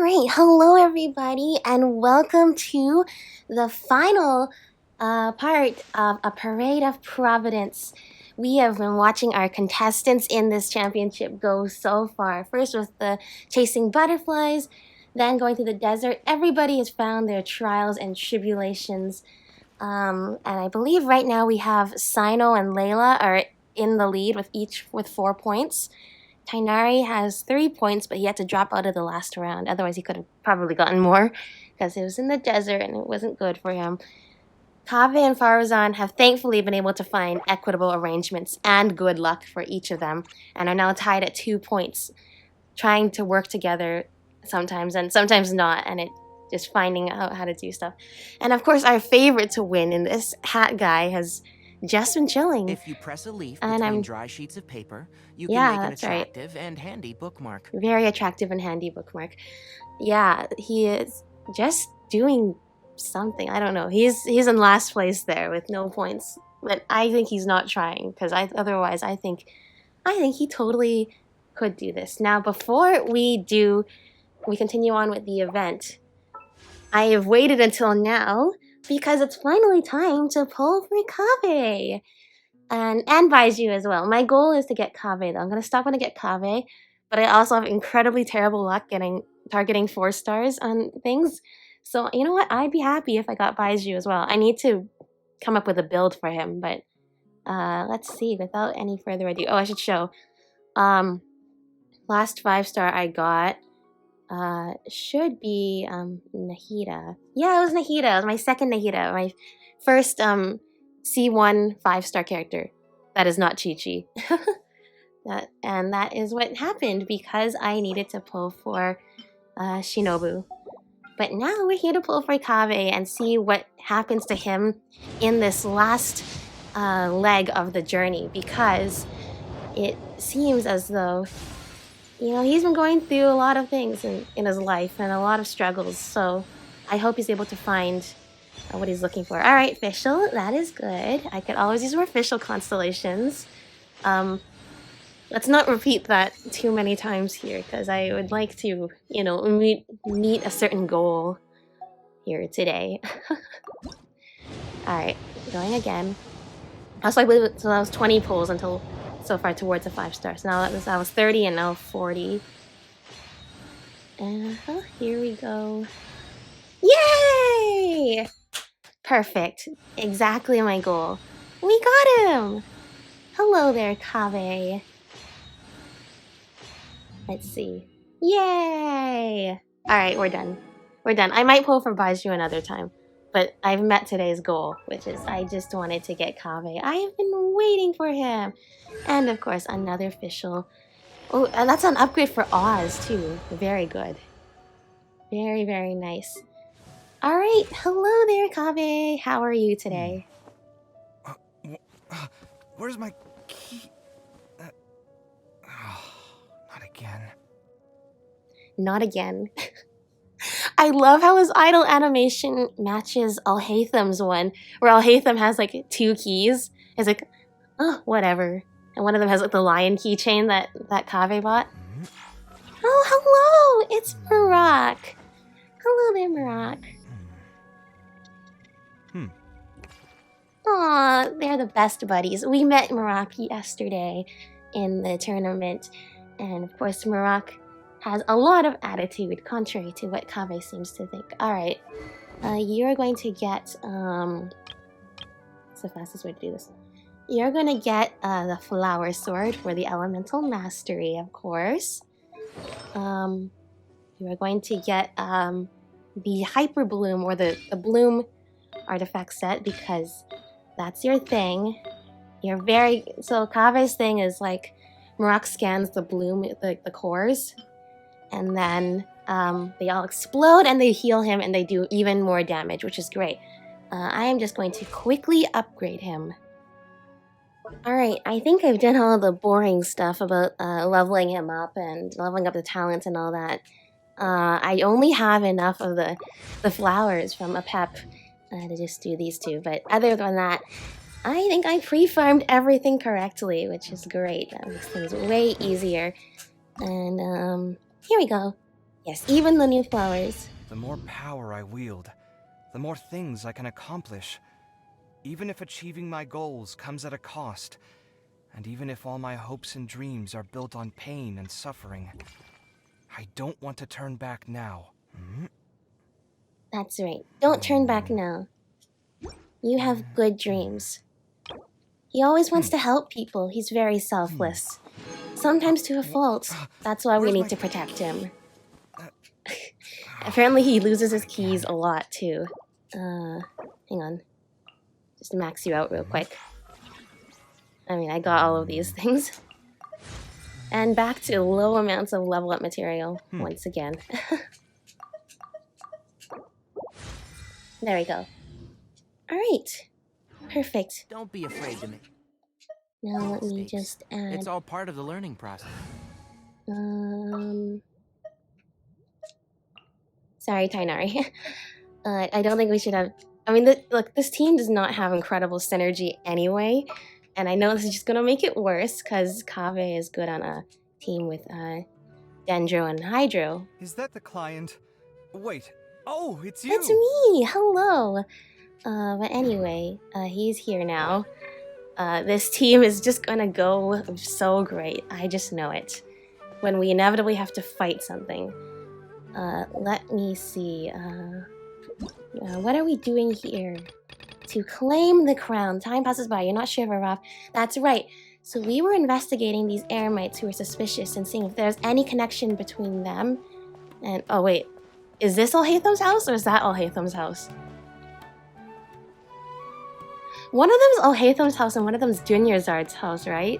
Alright, hello everybody, and welcome to the final part of A Parade of Providence. We have been watching our contestants in this championship go so far. First was the chasing butterflies, then going through the desert. Everybody has found their trials and tribulations. And I believe right now we have Sino and Layla are in the lead with 4 points. Tainari has 3 points, but he had to drop out of the last round. Otherwise, he could have probably gotten more because it was in the desert and it wasn't good for him. Kaveh and Farazan have thankfully been able to find equitable arrangements and good luck for each of them and are now tied at 2 points, trying to work together sometimes and sometimes not, and it just finding out how to do stuff. And of course, our favorite to win in this hat guy has just been chilling. If you press a leaf between dry sheets of paper, you can make an attractive and handy bookmark. Very attractive and handy bookmark. Yeah, he is just doing something. I don't know. He's in last place there with no points. But I think he's not trying because otherwise I think he totally could do this. Now, before we continue on with the event, I have waited until now because it's finally time to pull for Kaveh. And Baiju as well. My goal is to get Kaveh though. I'm going to stop when I get Kaveh, but I also have incredibly terrible luck targeting 4 stars on things. So you know what? I'd be happy if I got Baiju as well. I need to come up with a build for him, but let's see. Without any further ado, I should show. Last 5-star I got should be Nahida. Yeah, it was Nahida. It was my second Nahida. My first C1 5-star character. That is not Chi-Chi. And that is what happened because I needed to pull for Shinobu. But now we're here to pull for Kaveh and see what happens to him in this last leg of the journey, because it seems as though he's been going through a lot of things in his life and a lot of struggles. So I hope he's able to find what he's looking for. All right, official. That is good. I could always use more official constellations. Let's not repeat that too many times here because I would like to, meet a certain goal here today. All right, going again. So that was 20 pulls until so far towards a 5-star. So now that was 30 and now 40. Here we go. Yay! Perfect. Exactly my goal. We got him! Hello there, Kaveh. Let's see. Yay! Alright, we're done. We're done. I might pull for Baiju another time, but I've met today's goal, which is I just wanted to get Kaveh. I have been waiting for him. And of course, another official. Oh, and that's an upgrade for Oz, too. Very good. Very, very nice. Alright, hello there, Kaveh. How are you today? Where's my key? Not again. Not again. I love how his idle animation matches Alhaitham's one, where Alhaitham has like 2 keys. It's like, oh, whatever. And one of them has like the lion keychain that Kaveh bought. Oh, hello! It's Mehrak. Hello there, Mehrak. Aw, they're the best buddies. We met Mehrak yesterday in the tournament. And of course, Mehrak has a lot of attitude, contrary to what Kaveh seems to think. Alright, you're going to get, it's the fastest way to do this. You're going to get the flower sword for the elemental mastery, of course. You are going to get the hyper bloom or the bloom artifact set because that's your thing. So Kaveh's thing is like Mehrak scans the bloom, the cores, and then they all explode and they heal him and they do even more damage, which is great. I am just going to quickly upgrade him. Alright, I think I've done all the boring stuff about leveling him up and leveling up the talents and all that. I only have enough of the flowers from a pep to just do these 2, but other than that, I think I pre-farmed everything correctly, which is great. That makes things way easier. And here we go. Yes, even the new flowers. The more power I wield, the more things I can accomplish. Even if achieving my goals comes at a cost, and even if all my hopes and dreams are built on pain and suffering, I don't want to turn back now. That's right. Don't turn back now. You have good dreams. He always wants to help people. He's very selfless. Sometimes to a fault. That's why we need to protect him. Apparently he loses his keys a lot too. Hang on. Just max you out real quick. I mean, I got all of these things. And back to low amounts of level up material once again. There we go. Alright. Perfect. Don't be afraid to make. Now let me just add... It's all part of the learning process. Sorry, Tainari. I don't think we should have... I mean, look, this team does not have incredible synergy anyway. And I know this is just going to make it worse, because Kaveh is good on a team with Dendro and Hydro. Is that the client? Wait. Oh, it's you! It's me! Hello! But anyway, he's here now. This team is just going to go so great. I just know it. When we inevitably have to fight something. Let me see. What are we doing here? To claim the crown. Time passes by. You're not sure, Varaf. That's right. So we were investigating these Eremites who were suspicious and seeing if there's any connection between them. And, oh wait. Is this Alhaitham's house or is that Alhaitham's house? One of them's Alhaitham's house and one of them's Dunyarzad's house, right?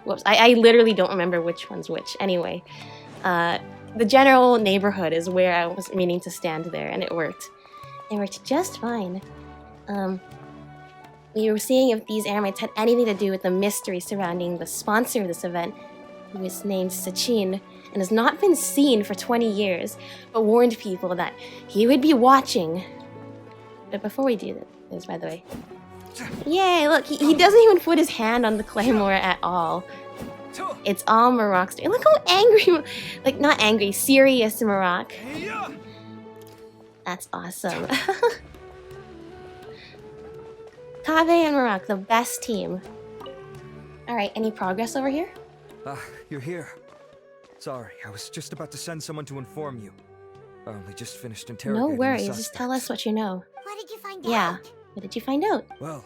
Whoops. I literally don't remember which one's which. Anyway. The general neighborhood is where I was meaning to stand there, and it worked. It worked just fine. We were seeing if these Eremites had anything to do with the mystery surrounding the sponsor of this event, who is named Sachin, and has not been seen for 20 years, but warned people that he would be watching. But before we do this, by the way. Yay, look, he doesn't even put his hand on the claymore at all. It's all Mehrak's doing. Look how angry, like not angry, serious Mehrak. That's awesome. Kaveh and Mehrak, the best team. Alright, any progress over here? You're here. Sorry, I was just about to send someone to inform you. I only just finished interrogating No worries, the just tell us what you know. What did you find out? Yeah, what did you find out? Well,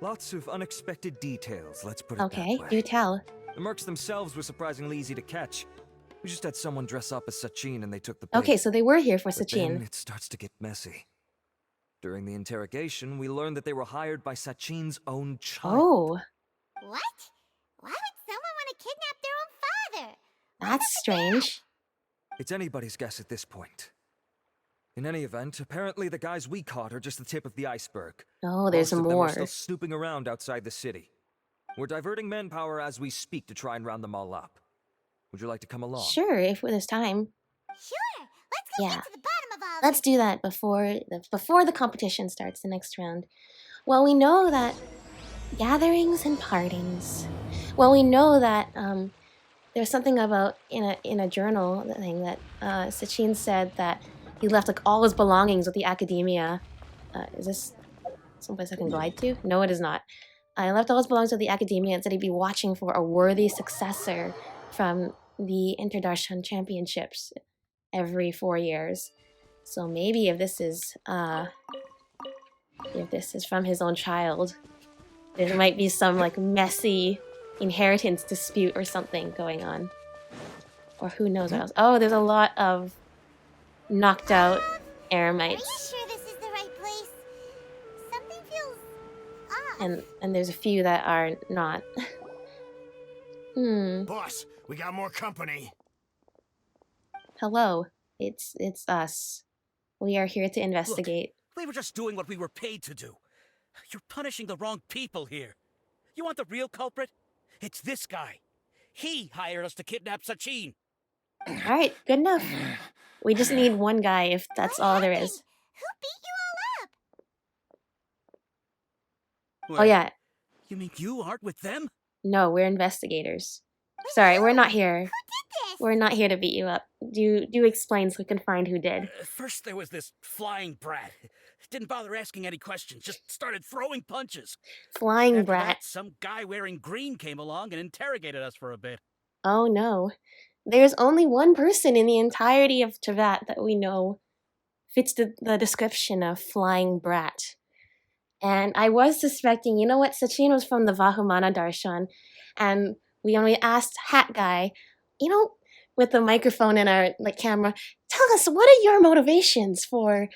lots of unexpected details, let's put it that way. Okay, do tell. The mercs themselves were surprisingly easy to catch. We just had someone dress up as Sachin and they took the bait. Okay, so they were here for But Sachin. then it starts to get messy. During the interrogation, we learned that they were hired by Sachin's own child. Oh. What? Why would someone want to kidnap their own father? That's strange. It's anybody's guess at this point. In any event, apparently the guys we caught are just the tip of the iceberg. Oh, there's Most of them more. are still snooping around outside the city. We're diverting manpower as we speak to try and round them all up. Would you like to come along? Sure, if there's time. Sure. Let's go get to the bottom of all Let's do that before the competition starts, the next round. Well, we know that gatherings and partings. Well, we know that there's something about in a journal thing that Sachin said that he left like all his belongings with the academia. Is this someplace I can glide to? No, it is not. I left all his belongings with the academia and said he'd be watching for a worthy successor from the Interdarshan Championships every 4 years. So maybe if this is from his own child, there might be some like messy inheritance dispute or something going on. Or who knows what else. Oh, there's a lot of knocked out Eremites. Are you sure this is the right place? Something feels off. And there's a few that are not. Boss, we got more company. Hello. It's us. We are here to investigate. Look, we were just doing what we were paid to do. You're punishing the wrong people here. You want the real culprit? It's this guy. He hired us to kidnap Sachin. Alright, good enough. We just need one guy if that's all there is. Who beat you all up? Oh yeah. You mean you aren't with them? No, we're investigators. Sorry, we're not here. Who did this? We're not here to beat you up. Do explain so we can find who did. First there was this flying brat. Didn't bother asking any questions, just started throwing punches. Flying After brat. that, some guy wearing green came along and interrogated us for a bit. Oh no. There's only one person in the entirety of Teyvat that we know fits the description of flying brat. And I was suspecting, you know what, Sachin was from the Vahumana Darshan, and we only asked Hat Guy, you know, with the microphone and our camera, tell us, what are your motivations for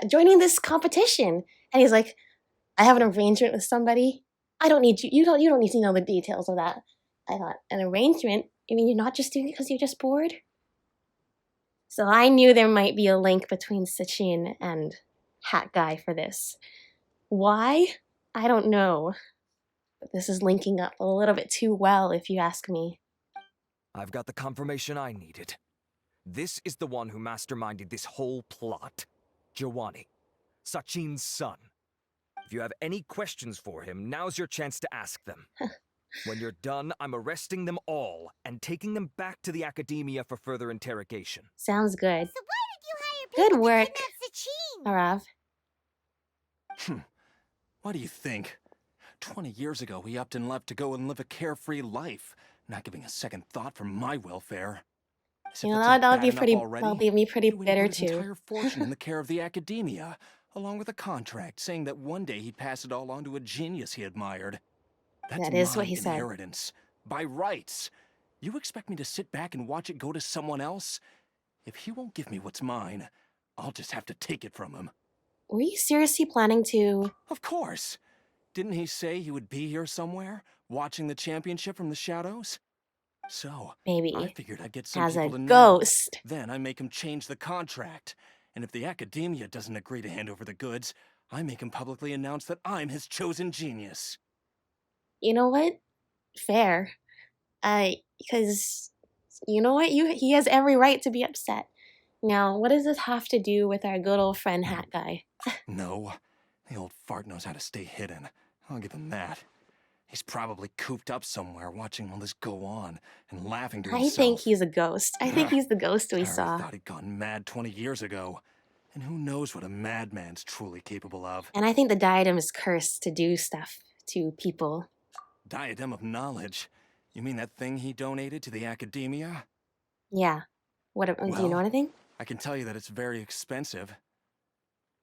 joining this competition? And he's like, I have an arrangement with somebody. I don't need you don't need to know the details of that. I thought, an arrangement? You mean you're not just doing it because you're just bored? So I knew there might be a link between Sachin and Hat Guy for this. Why? I don't know. But this is linking up a little bit too well, if you ask me. I've got the confirmation I needed. This is the one who masterminded this whole plot. Jawani, Sachin's son. If you have any questions for him, now's your chance to ask them. When you're done, I'm arresting them all and taking them back to the academia for further interrogation. Sounds good. So why did you hire Good people work, to kidnap Sachin? Arav. What do you think? 20 years ago, he upped and left to go and live a carefree life, not giving a second thought for my welfare. You know, that would be pretty. That'll leave me pretty bitter his too. Entire fortune in the care of the academia, along with a contract saying that one day he'd pass it all on to a genius he admired. That's That is my what he said. inheritance, by rights. You expect me to sit back and watch it go to someone else? If he won't give me what's mine, I'll just have to take it from him. Were you seriously planning to? Of course. Didn't he say he would be here somewhere, watching the championship from the shadows? So, Maybe I figured I'd get some as a people to know. ghost. Then I make him change the contract. And if the academia doesn't agree to hand over the goods, I make him publicly announce that I'm his chosen genius. You know what? Fair. Because you know what? He has every right to be upset. Now, what does this have to do with our good old friend Hat Guy? No, the old fart knows how to stay hidden. I'll give him that. He's probably cooped up somewhere watching all this go on and laughing to himself. I think he's a ghost. I think he's the ghost we I saw. thought he'd gone mad 20 years ago. And who knows what a madman's truly capable of. And I think the Diadem is cursed to do stuff to people. Diadem of knowledge? You mean that thing he donated to the academia? Yeah. Do you know anything? I can tell you that it's very expensive.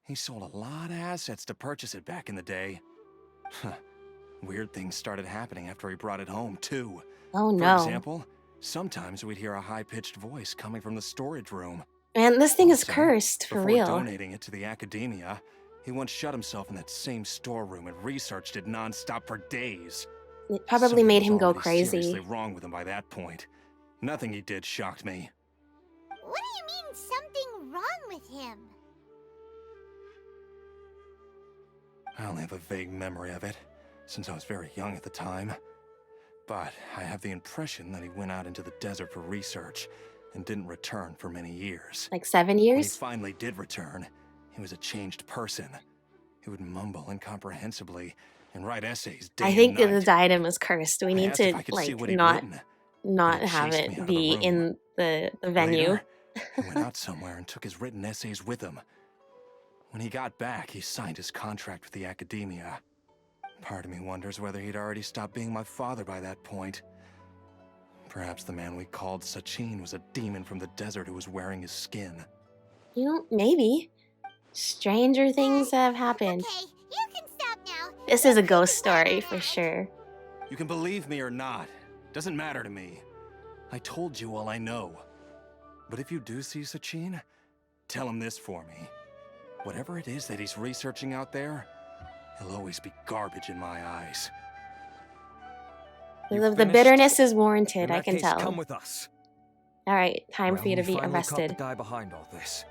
He sold a lot of assets to purchase it back in the day. Weird things started happening after he brought it home, too. Oh, no. For example, sometimes we'd hear a high-pitched voice coming from the storage room. Man, this thing is Also, cursed, for real. Before donating it to the academia, he once shut himself in that same storeroom and researched it non-stop for days. It probably Something made was him go already crazy. seriously wrong with him by that point. Nothing he did shocked me. What do you mean something wrong with him? I only have a vague memory of it, since I was very young at the time. But I have the impression that he went out into the desert for research and didn't return for many years. Like 7 When he years? finally did return, he was a changed person. He would mumble incomprehensibly and write essays day I think and the night. Diadem is cursed. We I need asked to if I could see what he'd not written, not but he have chased me out it of the be room. in the venue. Later, he went out somewhere and took his written essays with him. When he got back, he signed his contract with the academia. Part of me wonders whether he'd already stopped being my father by that point. Perhaps the man we called Sachin was a demon from the desert who was wearing his skin. You know, maybe. Stranger things have happened. Okay, you can stop now. This is a ghost story for sure. You can believe me or not. Doesn't matter to me. I told you all I know. But if you do see Sachin, tell him this for me. Whatever it is that he's researching out there, he'll always be garbage in my eyes. The bitterness is warranted, I can tell. Come with us. All right, time Well, for you to we be finally arrested. Caught the guy behind all this.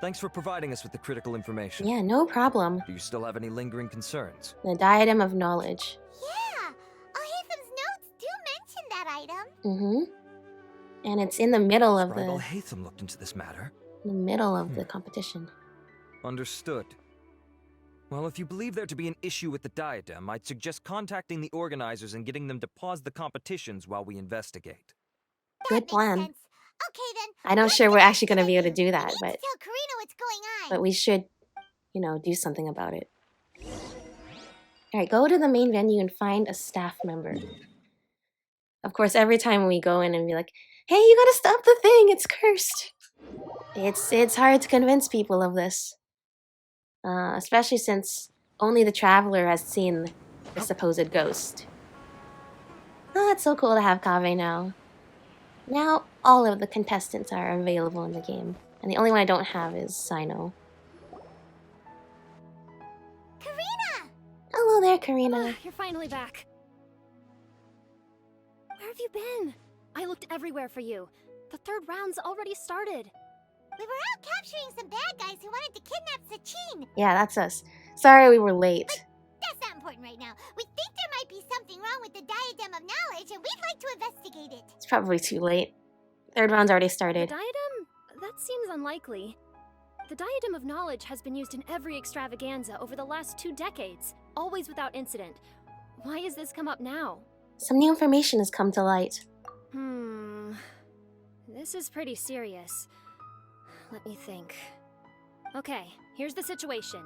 Thanks for providing us with the critical information. Yeah, no problem. Do you still have any lingering concerns? The Diadem of Knowledge. Yeah, Alhaitham's notes do mention that item. Mm-hmm. And it's in the middle of Scribe the Alhaitham looked into this matter. competition. Understood. Well, if you believe there to be an issue with the Diadem, I'd suggest contacting the organizers and getting them to pause the competitions while we investigate. Good plan. Sense. Okay then. I'm not sure we're actually going to be able to do that, We need to tell Karina what's going on. but we should, you know, do something about it. Alright, go to the main venue and find a staff member. Of course, every time we go in and be like, hey, you gotta stop the thing, it's cursed. It's hard to convince people of this. Especially since only the Traveler has seen the supposed ghost. Oh, it's so cool to have Kaveh now. Now, all of the contestants are available in the game. And the only one I don't have is Sino. Karina! Hello there, Karina. You're finally back. Where have you been? I looked everywhere for you. The third round's already started. We were out capturing some bad guys who wanted to kidnap Sachin. Yeah, that's us. Sorry we were late. But that's not important right now. We think there might be something wrong with the Diadem of Knowledge, and we'd like to investigate it. It's probably too late. Third round's already started. The Diadem? That seems unlikely. The Diadem of Knowledge has been used in every extravaganza over the last 2 decades, always without incident. Why has this come up now? Some new information has come to light. This is pretty serious. Let me think. Okay, here's the situation.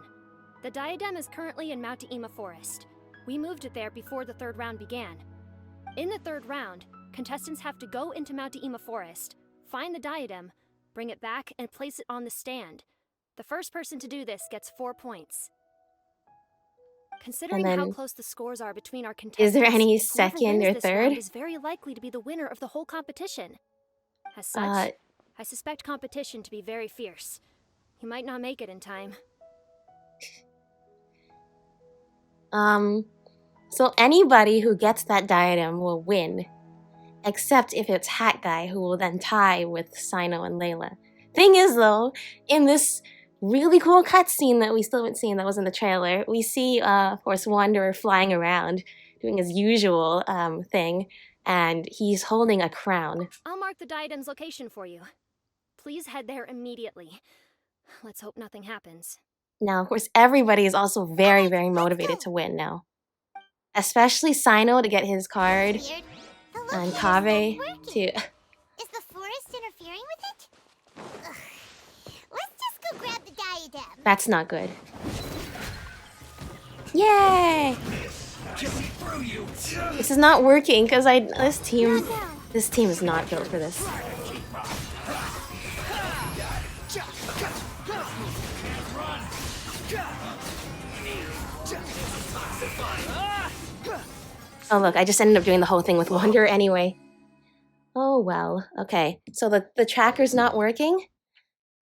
The Diadem is currently in Mount Ima Forest. We moved it there before the third round began. In the third round, contestants have to go into Mount Ima Forest, find the Diadem, bring it back, and place it on the stand. The first person to do this gets 4 points. Considering how close the scores are between our contestants, is there any whoever second wins or this third? round is very likely to be the winner of the whole competition. As such, I suspect competition to be very fierce. You might not make it in time. So anybody who gets that diadem will win. Except if it's Hat Guy, who will then tie with Sino and Layla. Thing is though, in this really cool cutscene that we still haven't seen that was in the trailer, we see, of course, Wanderer flying around, doing his usual thing, and he's holding a crown. I'll mark the Diadem's location for you. Please head there immediately. Let's hope nothing happens. Now, of course, everybody is also very, very motivated to win now. Especially Sino to get his card, and Kaveh to... Is the forest interfering with it? Ugh. Let's just go grab the diadem. That's not good. Yay! This is not working because this team is not built for this. Oh look, I just ended up doing the whole thing with Wanderer anyway. Oh well, okay. So the tracker's not working?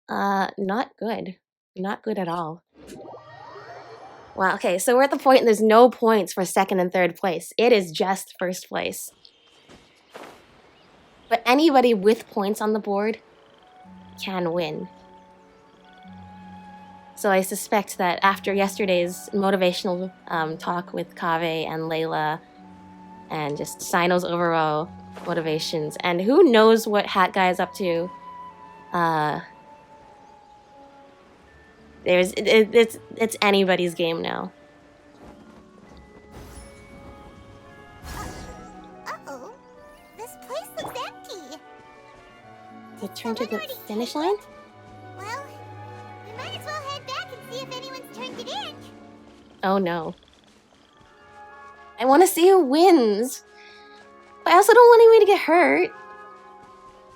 Not good. Not good at all. Wow, okay, so we're at the point there's no points for second and third place. It is just first place. But anybody with points on the board can win. So I suspect that after yesterday's motivational talk with Kaveh and Layla, and just Sino's overall motivations, and who knows what Hat Guy is up to, it's anybody's game now. Uh-oh. This place looks empty. Return to the finish line? Well, we might as well head back and see if anyone's turned it in. Oh no. I want to see who wins. But I also don't want anybody to get hurt.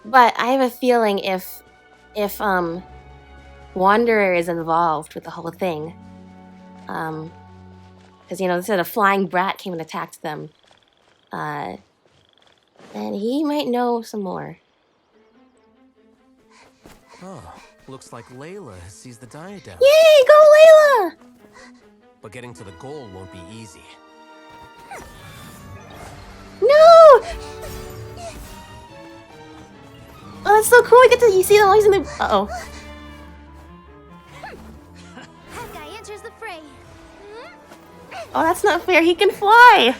But I have a feeling if Wanderer is involved with the whole thing, because, you know, they said a flying brat came and attacked them, and he might know some more. Oh, looks like Layla has seized the diadem. Yay, go Layla! But getting to the goal won't be easy. No! Oh, that's so cool. You see them always in the... Uh-oh. Hat Guy enters the fray. Oh, that's not fair. He can fly.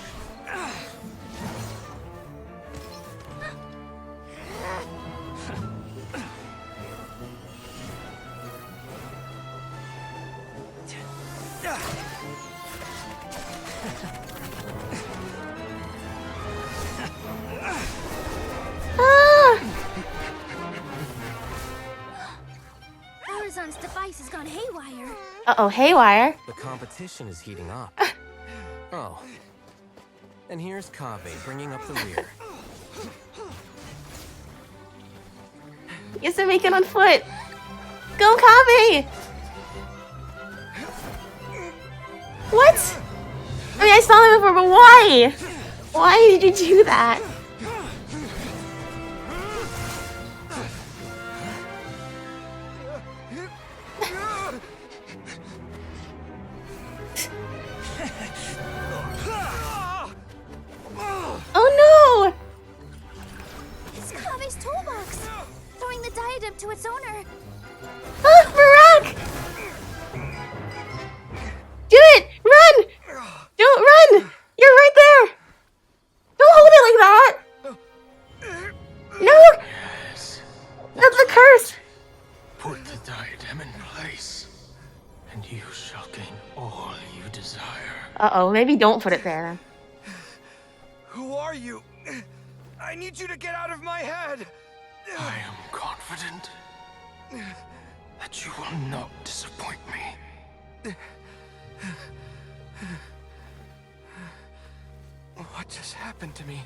Horizon's device has gone haywire. Uh-oh, haywire. The competition is heating up. Oh. And here's Kaveh bringing up the rear. Yes, to make it on foot. Go, Kaveh! What? I mean, I saw that before, but why? Why did you do that? Oh no! It's Kaveh's toolbox! Throwing the diadem to its owner. Ah, Mehrak! Do it! Run! Don't run! You're right there! Don't hold it like that! No! Yes. That's the curse! Put the diadem in place, and you shall gain all you desire. Uh-oh, maybe don't put it there. Who are you? I need you to get out of my head! I am confident that you will not disappoint me. What just happened to me?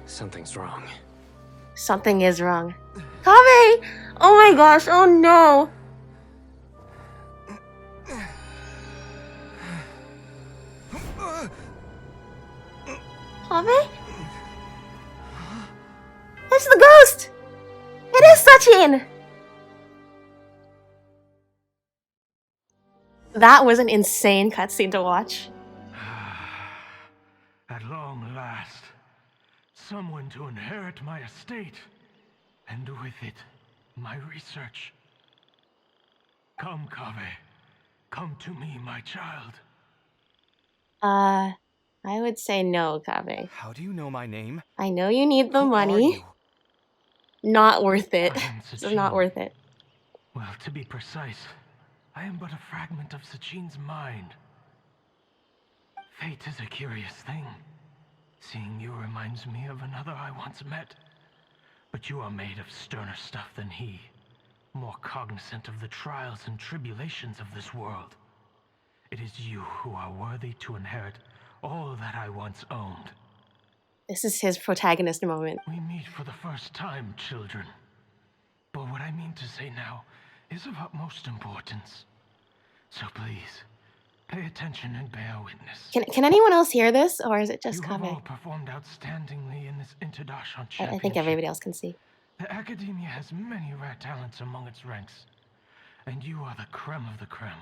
Something's wrong. Something is wrong. Kaveh! Oh my gosh, oh no! Kaveh? It's the ghost! It is Sachin! That was an insane cutscene to watch. At long last, someone to inherit my estate, and with it, my research. Come, Kaveh. Come to me, my child. I would say no, Kaveh. How do you know my name? I know you need the Who are money. you? Not worth it. I am This is not Sachin. worth it. Well, to be precise, I am but a fragment of Sachin's mind. Fate is a curious thing. Seeing you reminds me of another I once met. But you are made of sterner stuff than he. More cognizant of the trials and tribulations of this world. It is you who are worthy to inherit all that I once owned. This is his protagonist moment. We meet for the first time, children. But what I mean to say now is of utmost importance. So please, pay attention and bear witness. Can anyone else hear this, or is it just You have all Kaveh? performed outstandingly in this Interdarshan I championship. think everybody else can see. The Academia has many rare talents among its ranks, and you are the creme of the creme.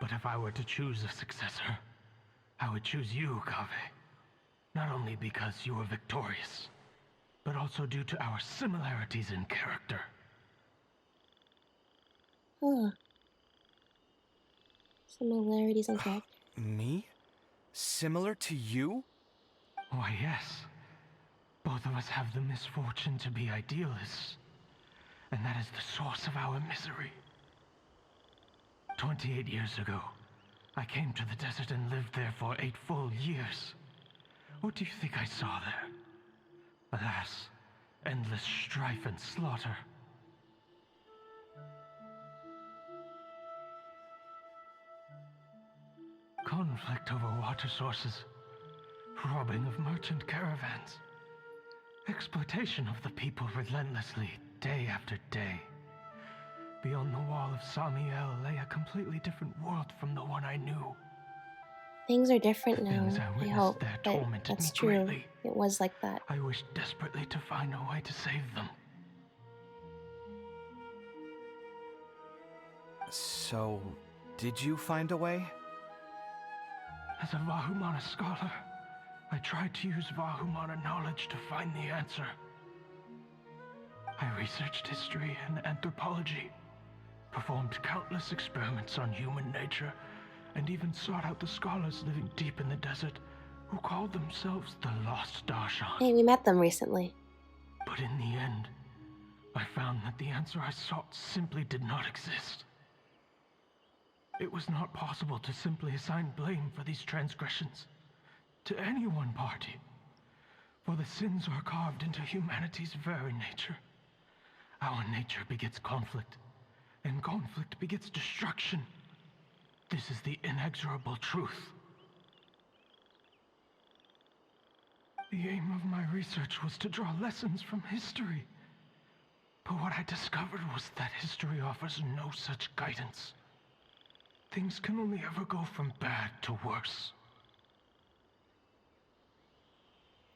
But if I were to choose a successor, I would choose you, Kaveh. Not only because you were victorious, but also due to our similarities in character. Huh. Similarities in character. Me? Similar to you? Why, yes. Both of us have the misfortune to be idealists, and that is the source of our misery. 28 years ago, I came to the desert and lived there for 8 full years. What do you think I saw there? Alas, endless strife and slaughter. Conflict over water sources, robbing of merchant caravans, exploitation of the people relentlessly, day after day. Beyond the wall of Samiel lay a completely different world from the one I knew. Things are different The now, things I I witnessed hope. there But tormented that's me true. greatly. It was like that. I wished desperately to find a way to save them. So, did you find a way? As a Vahumana scholar, I tried to use Vahumana knowledge to find the answer. I researched history and anthropology, performed countless experiments on human nature, and even sought out the scholars living deep in the desert who called themselves the Lost Darshan. Hey, we met them recently. But But in the end, I found that the answer I sought simply did not exist. It was not possible to simply assign blame for these transgressions to any one party, for the sins are carved into humanity's very nature. Our nature begets conflict, and conflict begets destruction. This is the inexorable truth. The aim of my research was to draw lessons from history. But what I discovered was that history offers no such guidance. Things can only ever go from bad to worse.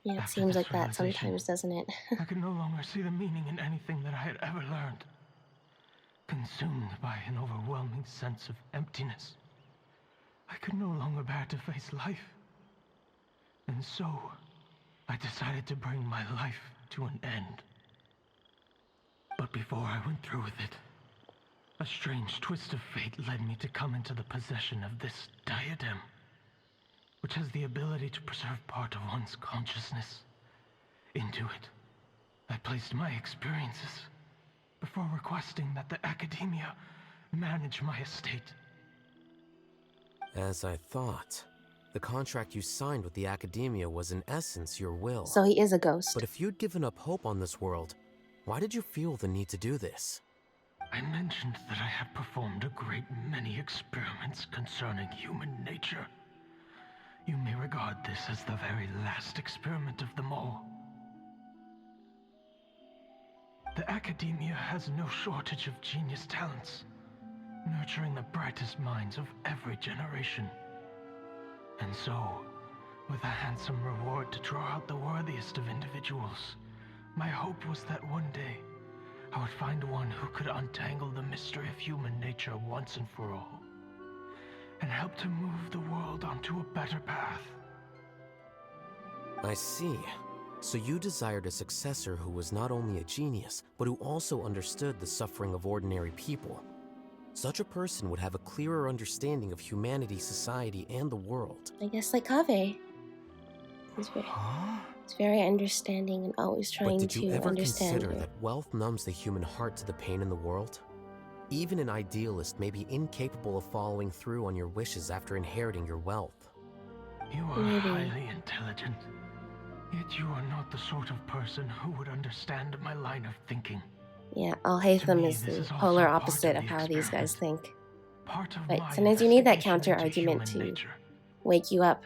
Yeah, it After seems this like that realization, sometimes, doesn't it? I could no longer see the meaning in anything that I had ever learned. Consumed by an overwhelming sense of emptiness, I could no longer bear to face life. And so, I decided to bring my life to an end. But before I went through with it, a strange twist of fate led me to come into the possession of this Diadem, which has the ability to preserve part of one's consciousness. Into it, I placed my experiences before requesting that the Academia manage my estate. As I thought, the contract you signed with the Academia was in essence your will. So he is a ghost. But if you'd given up hope on this world, why did you feel the need to do this? I mentioned that I had performed a great many experiments concerning human nature. You may regard this as the very last experiment of them all. The Academia has no shortage of genius talents, nurturing the brightest minds of every generation. And so, with a handsome reward to draw out the worthiest of individuals, my hope was that one day, I would find one who could untangle the mystery of human nature once and for all, and help to move the world onto a better path. I see. So you desired a successor who was not only a genius, but who also understood the suffering of ordinary people. Such a person would have a clearer understanding of humanity, society, and the world. I guess like Kaveh. He's very understanding and always trying to understand. But did you ever consider that wealth numbs the human heart to the pain in the world? Even an idealist may be incapable of following through on your wishes after inheriting your wealth. You are highly intelligent, yet you are not the sort of person who would understand my line of thinking. Yeah, Alhaitham is the polar opposite of how these guys think. But sometimes you need that counter-argument to wake you up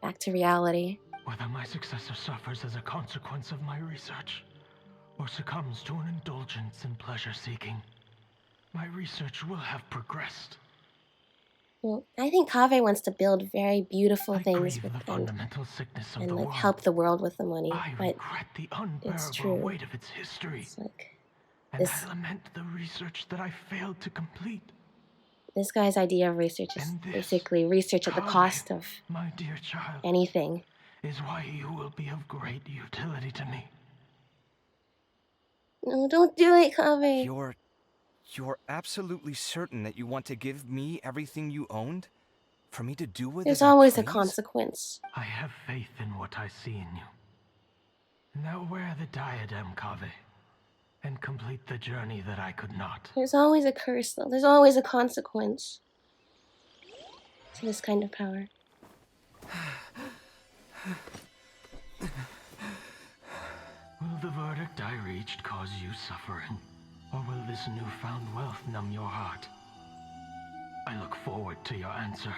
back to reality. Whether my successor suffers as a consequence of my research, or succumbs to an indulgence in pleasure-seeking, my research will have progressed. Well, I think Kaveh wants to build very beautiful things with and like help the world with the money. But it's true. Weight of its history. It's like and I lament the research that I failed to complete. This guy's idea of research is basically research at the cost of my dear child, anything. Is why you will be of great utility to me. No, don't do it, Kaveh. You're absolutely certain that you want to give me everything you owned? For me to do with it? There's always a consequence. I have faith in what I see in you. Now wear the diadem, Kaveh, and complete the journey that I could not. There's always a curse, though. There's always a consequence to this kind of power. Will the verdict I reached cause you suffering? Or will this newfound wealth numb your heart? I look forward to your answer.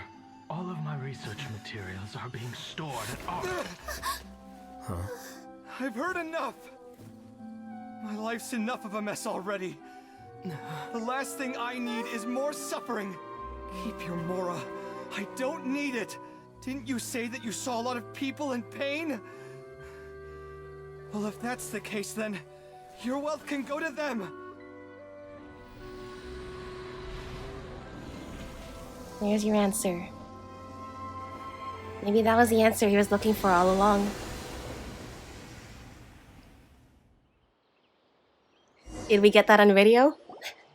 All of my research materials are being stored at our... Huh? I've heard enough! My life's enough of a mess already. The last thing I need is more suffering. Keep your Mora. I don't need it. Didn't you say that you saw a lot of people in pain? Well, if that's the case, then your wealth can go to them. There's your answer. Maybe that was the answer he was looking for all along. Did we get that on video?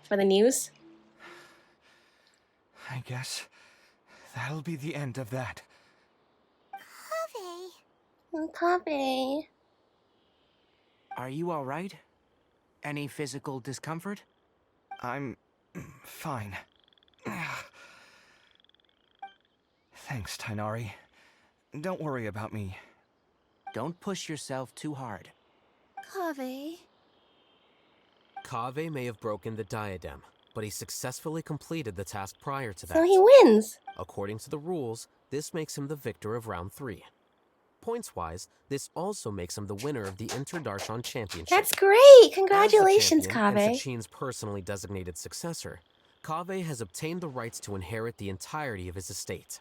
For the news? I guess that'll be the end of that. Kaveh. Oh, Kaveh. Are you alright? Any physical discomfort? I'm fine. Thanks, Tighnari. Don't worry about me. Don't push yourself too hard. Kaveh. Kaveh may have broken the diadem, but he successfully completed the task prior to that. So he wins. According to the rules, this makes him the victor of round 3. Points-wise, this also makes him the winner of the Interdarshan Championship. That's great! Congratulations, As the champion Kaveh. and Sachin's personally designated successor, Kaveh has obtained the rights to inherit the entirety of his estate.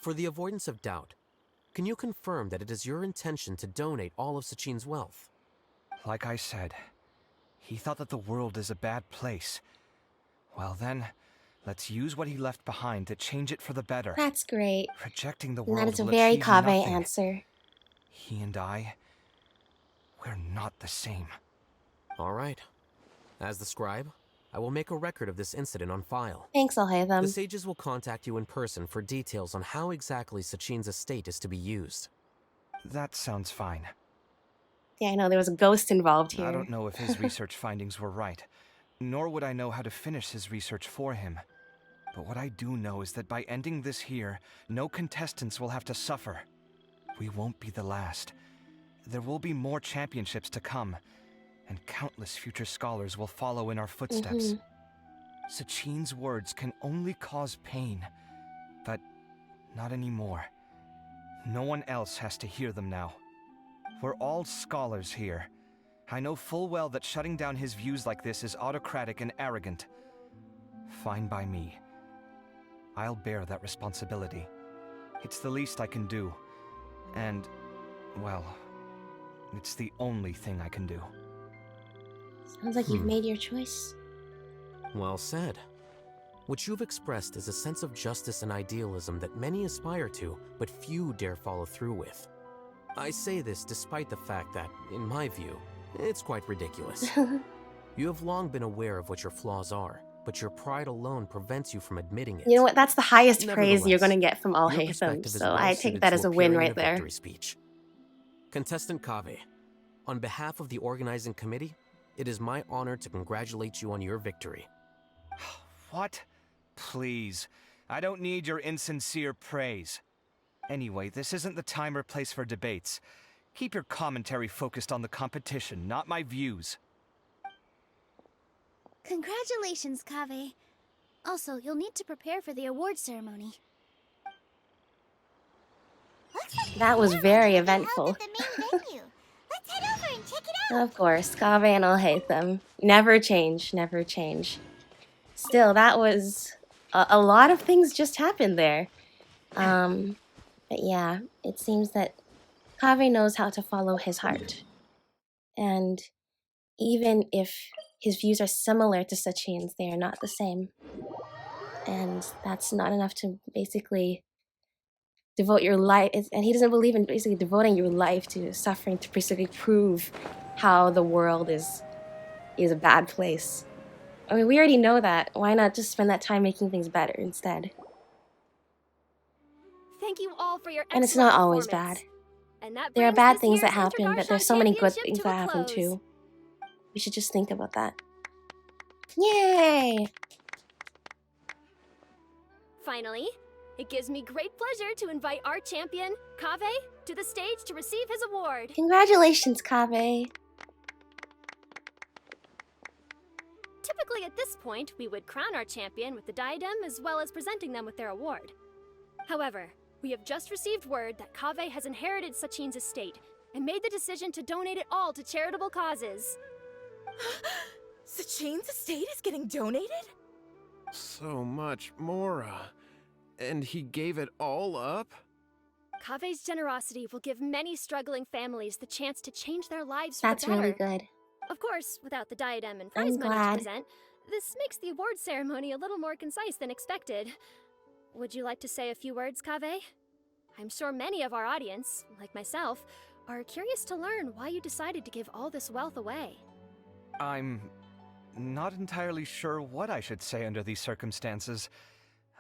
For the avoidance of doubt, can you confirm that it is your intention to donate all of Sachin's wealth? Like I said, he thought that the world is a bad place. Well then, let's use what he left behind to change it for the better. That's great. Rejecting the And world that is a will very achieve Kaveh nothing. answer. He and I, we're not the same. All right. As the scribe, I will make a record of this incident on file. Thanks, Alhaitham. The sages will contact you in person for details on how exactly Sachin's estate is to be used. That sounds fine. Yeah, I know there was a ghost involved here. I don't know if his research findings were right, nor would I know how to finish his research for him. But what I do know is that by ending this here, no contestants will have to suffer. We won't be the last. There will be more championships to come, and countless future scholars will follow in our footsteps. Sachin's words can only cause pain, but not anymore. No one else has to hear them now. We're all scholars here. I know full well that shutting down his views like this is autocratic and arrogant. Fine by me. I'll bear that responsibility. It's the least I can do. And, well, it's the only thing I can do. Sounds like you've made your choice. Well said. What you've expressed is a sense of justice and idealism that many aspire to, but few dare follow through with. I say this despite the fact that, in my view, it's quite ridiculous. You have long been aware of what your flaws are, but your pride alone prevents you from admitting it. You know what? That's the highest praise you're going to get from Alhaitham, so I take that as a win right there. Speech. Contestant Kaveh, on behalf of the organizing committee, it is my honor to congratulate you on your victory. What? Please. I don't need your insincere praise. Anyway, this isn't the time or place for debates. Keep your commentary focused on the competition, not my views. Congratulations, Kaveh. Also, you'll need to prepare for the award ceremony. That was very eventful. Let's head over and check it out. Of course, Kaveh and Alhaitham. Never change, never change. Still, that was... a lot of things just happened there. But yeah, it seems that Kaveh knows how to follow his heart. And even if his views are similar to Sachin's, they are not the same. And that's not enough to basically devote your life, and he doesn't believe in basically devoting your life to suffering to basically prove how the world is a bad place. I mean, we already know that. Why not just spend that time making things better instead? Thank you all for your And it's not always bad. There are bad things that happen, but there's so many good things that happen too. We should just think about that. Yay! Finally, it gives me great pleasure to invite our champion, Kaveh, to the stage to receive his award. Congratulations, Kaveh. Typically at this point, we would crown our champion with the diadem as well as presenting them with their award. However, we have just received word that Kaveh has inherited Sachin's estate and made the decision to donate it all to charitable causes. Sachin's estate is getting donated? So much, Mora. And he gave it all up? Kaveh's generosity will give many struggling families the chance to change their lives for the better. That's really good. Of course, without the diadem and prize money to present, this makes the award ceremony a little more concise than expected. Would you like to say a few words, Kaveh? I'm sure many of our audience, like myself, are curious to learn why you decided to give all this wealth away. I'm not entirely sure what I should say under these circumstances.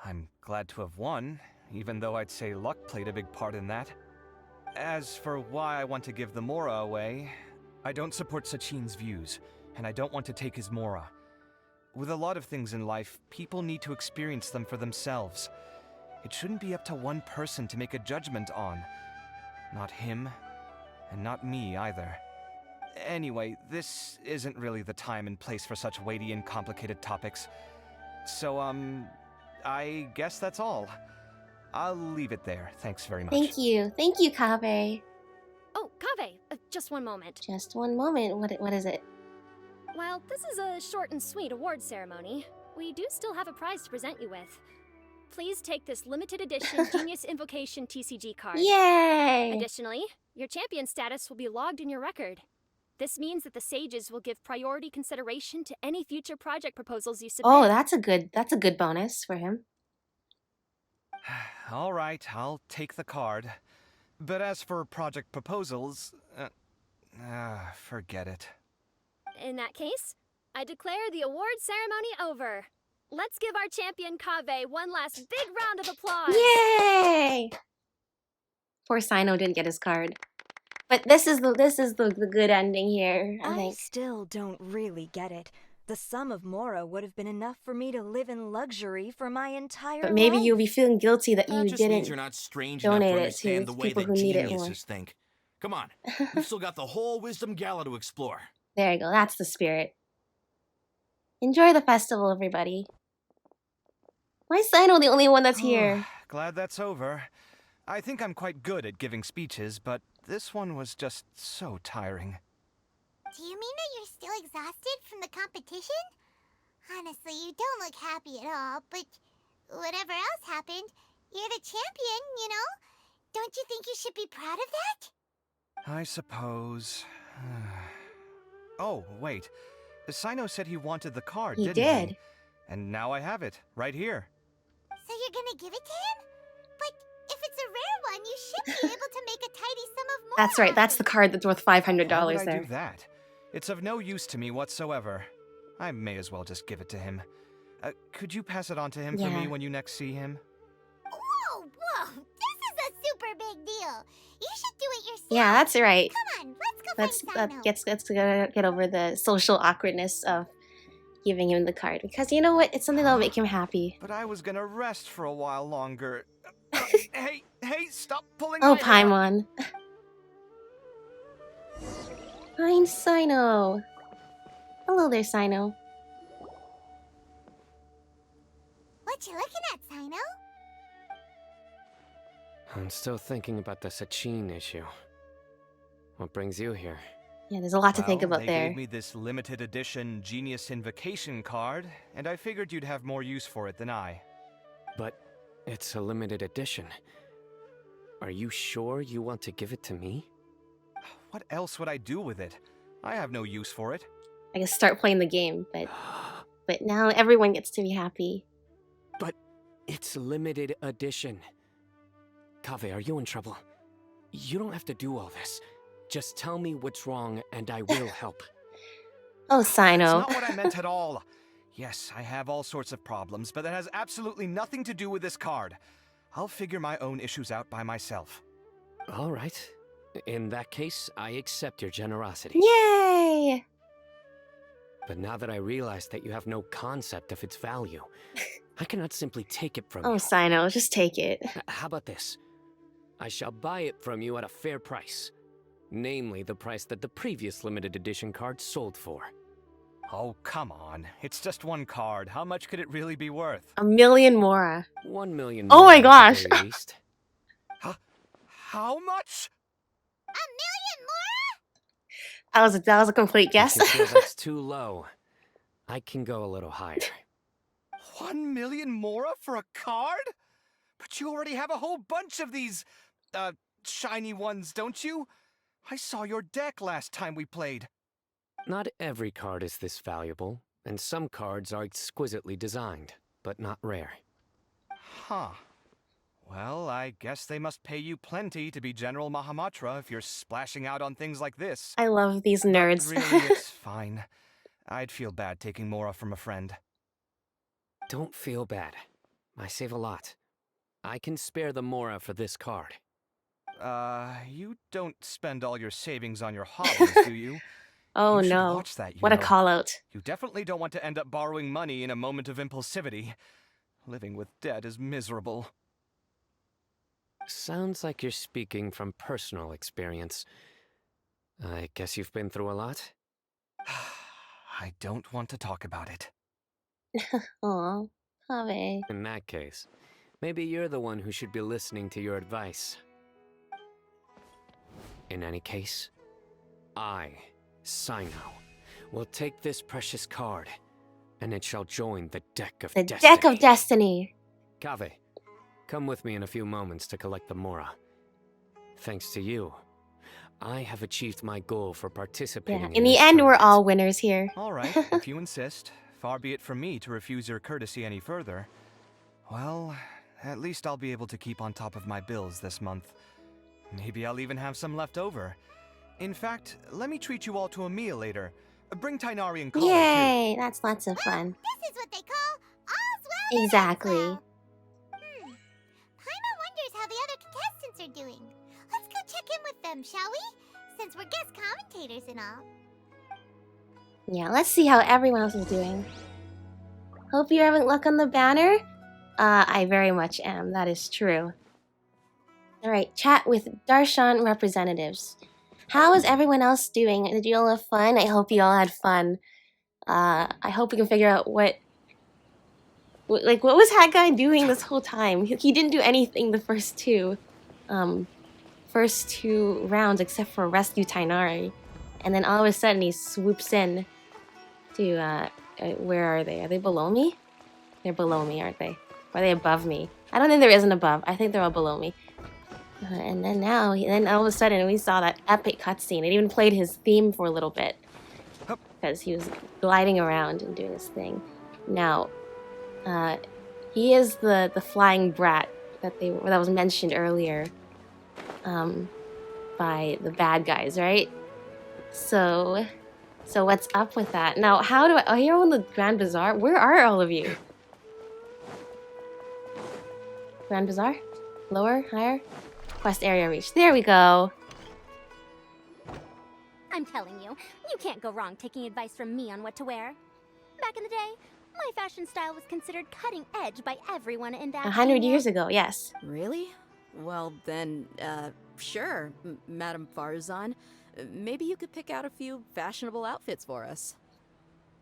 I'm glad to have won, even though I'd say luck played a big part in that. As for why I want to give the Mora away, I don't support Sachin's views, and I don't want to take his Mora. With a lot of things in life, people need to experience them for themselves. It shouldn't be up to one person to make a judgment on. Not him, and not me either. Anyway, this isn't really the time and place for such weighty and complicated topics. So, I guess that's all. I'll leave it there. Thanks very much. Thank you. Thank you, Kaveh. Oh, Kaveh, just one moment. Just one moment. What is it? While this is a short and sweet award ceremony, we do still have a prize to present you with. Please take this limited edition Genius Invocation TCG card. Yay! Additionally, your champion status will be logged in your record. This means that the sages will give priority consideration to any future project proposals you submit. Oh, that's a good bonus for him. All right, I'll take the card. But as for project proposals, forget it. In that case, I declare the award ceremony over. Let's give our champion Kaveh one last big round of applause. Yay! Poor Sino didn't get his card. But this is the good ending here, I think. I still don't really get it. The sum of Mora would have been enough for me to live in luxury for my entire But maybe life. you'll be feeling guilty that you just didn't means you're not strange enough donate to it understand to the way people that who need it more. geniuses think. Come on, we've still got the whole Wisdom Gala to explore. There you go. That's the spirit. Enjoy the festival, everybody. Why is Sino the only one that's here? Glad that's over. I think I'm quite good at giving speeches, but this one was just so tiring. Do you mean that you're still exhausted from the competition? Honestly, you don't look happy at all, but whatever else happened, you're the champion, you know? Don't you think you should be proud of that? I suppose. Oh, wait. Sino said he wanted the card, He didn't did. he? And now I have it, right here. So you're gonna give it to him? But if it's a rare one, you should be able to make a tidy sum of more. That's right. That's the card that's worth $500 Why would I there. do that? It's of no use to me whatsoever. I may as well just give it to him. Could you pass it on to him for me when you next see him? Whoa, whoa! This is a super big deal. You should do it yourself. Yeah, that's right. Come on, let's go find Sino. Let's get over the social awkwardness of giving him the card, because you know what? It's something that'll make him happy. But I was gonna rest for a while longer. Hey, stop pulling Oh, my hair. Paimon. Find Sino. Hello there, Sino. What you looking at, Sino? I'm still thinking about the Sachin issue. What brings you here? Yeah, there's a lot to think about they there. gave me this limited edition Genius Invocation card, and I figured you'd have more use for it than I. But it's a limited edition. Are you sure you want to give it to me? What else would I do with it? I have no use for it. I guess start playing the game, but now everyone gets to be happy. But it's limited edition. Kaveh, are you in trouble? You don't have to do all this. Just tell me what's wrong and I will help. Oh, Sino. That's not what I meant at all. Yes, I have all sorts of problems, but that has absolutely nothing to do with this card. I'll figure my own issues out by myself. All right. In that case, I accept your generosity. Yay! But now that I realize that you have no concept of its value, I cannot simply take it from Oh, you. Sino, just take it. How about this? I shall buy it from you at a fair price. Namely, the price that the previous limited edition card sold for. Oh, come on. It's just one card. How much could it really be worth? 1 million Mora. 1 million Oh my at the gosh. very least. How much? 1 million more? That was a complete guess. If you feel that's too low, I can go a little higher. 1 million Mora for a card? But you already have a whole bunch of these, shiny ones, don't you? I saw your deck last time we played. Not every card is this valuable, and some cards are exquisitely designed, but not rare. Huh. Well, I guess they must pay you plenty to be General Mahamatra if you're splashing out on things like this. I love these nerds. But really, it's fine. I'd feel bad taking Mora from a friend. Don't feel bad. I save a lot. I can spare the Mora for this card. You don't spend all your savings on your hobbies, do you? Oh you should no. watch that, What a call out. You definitely don't want to end up borrowing money in a moment of impulsivity. Living with debt is miserable. Sounds like you're speaking from personal experience. I guess you've been through a lot? I don't want to talk about it. Aw, Kaveh. In that case, maybe you're the one who should be listening to your advice. In any case, I, Sino, will take this precious card, and it shall join the Deck of Destiny. The Deck of Destiny. Kaveh, come with me in a few moments to collect the Mora. Thanks to you, I have achieved my goal for participating In the end, we're all winners here. All right, if you insist. Far be it from me to refuse your courtesy any further. Well, at least I'll be able to keep on top of my bills this month. Maybe I'll even have some left over. In fact, let me treat you all to a meal later. Bring Tighnari and Caller, Yay, too. that's lots of fun. This is what they call all's well. Exactly. Paimon wonders how the other contestants are doing. Let's go check in with them, shall we? Since we're guest commentators and all. Yeah, let's see how everyone else is doing. Hope you're having luck on the banner. I very much am. That is true. Alright, chat with Darshan representatives. How is everyone else doing? Did you all have fun? I hope you all had fun. I hope we can figure out what was that guy doing this whole time? He didn't do anything the first two rounds except for rescue Tighnari. And then all of a sudden he swoops in to, where are they? Are they below me? They're below me, aren't they? Or are they above me? I don't think there is an above. I think they're all below me. And then then all of a sudden we saw that epic cutscene. It even played his theme for a little bit. Because he was gliding around and doing his thing. Now, he is the flying brat that was mentioned earlier by the bad guys, right? So what's up with that? Now, how do I... Oh, you're on the Grand Bazaar? Where are all of you? Grand Bazaar? Lower? Higher? Quest area reached. There we go. I'm telling you, you can't go wrong taking advice from me on what to wear. Back in the day, my fashion style was considered cutting edge by everyone in that 100 years ago, yes. Really? Well then, sure, Madame Farzan. Maybe you could pick out a few fashionable outfits for us.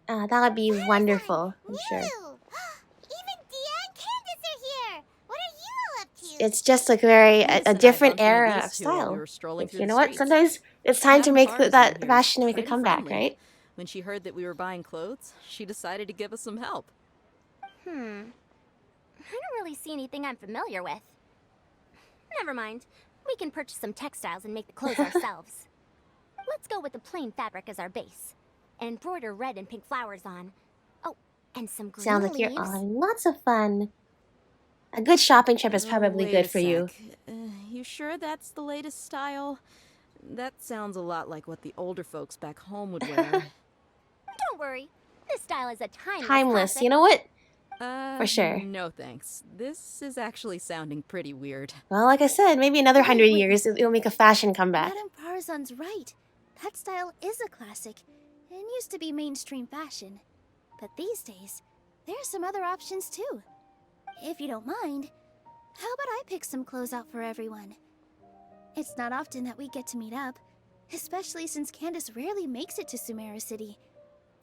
That would be wonderful, I'm sure. Even Dia and Candace are here. What are you all up to? It's just like a different era of style. You know what? Sometimes it's time to make that fashion make a comeback, right? When she heard that we were buying clothes, she decided to give us some help. I don't really see anything I'm familiar with. Never mind. We can purchase some textiles and make the clothes ourselves. Let's go with the plain fabric as our base. And embroider red and pink flowers on. Oh, and some green Sounds like leaves. you're all having lots of fun. A good shopping trip is probably Wait good a for you. sec. You sure that's the latest style? That sounds a lot like what the older folks back home would wear. Don't worry. This style is a timeless Timeless. classic. You know what? For sure. No thanks. This is actually sounding pretty weird. Well, like I said, maybe another 100 years it'll make a fashion comeback. Madame Farzan's right. That style is a classic. It used to be mainstream fashion. But these days, there's some other options too. If you don't mind, how about I pick some clothes out for everyone? It's not often that we get to meet up, especially since Candace rarely makes it to Sumeru City.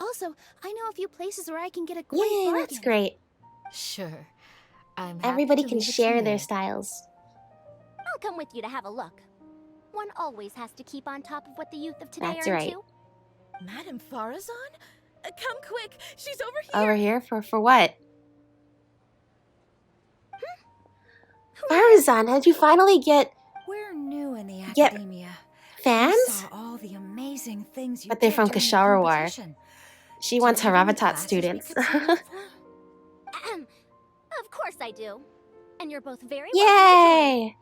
Also, I know a few places where I can get a great Yay, bargain. that's great. Sure. Everybody can share their styles. I'll come with you to have a look. One always has to keep on top of what the youth of today That's are right. into. Madame Farzan? Come quick! She's over here! Over here? For what? Farzan, did you finally get We're new in the Get academia. fans? We saw all the amazing things you But they're did from during the Kashara War. competition. She wants Do you have any Haravatat classes we students. could sign up Of course I do. And you're both very Yay!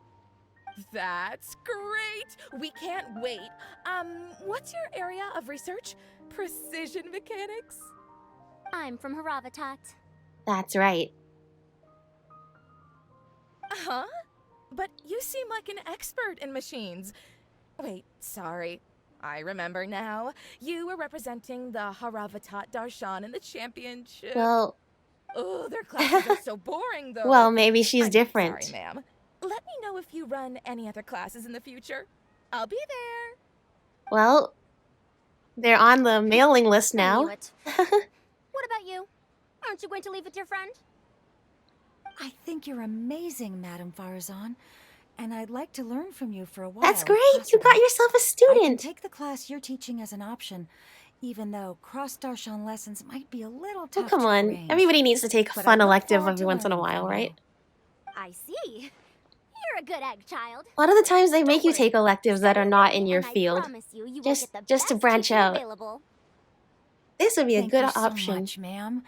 That's great! We can't wait. What's your area of research? Precision mechanics? I'm from Haravatat. That's right. Huh? but you seem like an expert in machines. Wait, sorry. I remember now. You were representing the Haravatat Darshan in the championship. Well... Oh, their classes are so boring, though. Well, maybe she's different. Sorry, ma'am. Let me know if you run any other classes in the future. I'll be there. Well, they're on the mailing list now. What about you? Aren't you going to leave with your friend? I think you're amazing, Madame Farazan, and I'd like to learn from you for a while. That's great! You got yourself a student! I can take the class you're teaching as an option, even though cross-Darshan lessons might be a little tough. Oh, come on. Everybody needs to take a fun elective every once in a while, right? I see. You're a good egg, child. A lot of the times they make you take electives that are not in your field. Just to branch out. This would be a good option. Thank you so much, ma'am.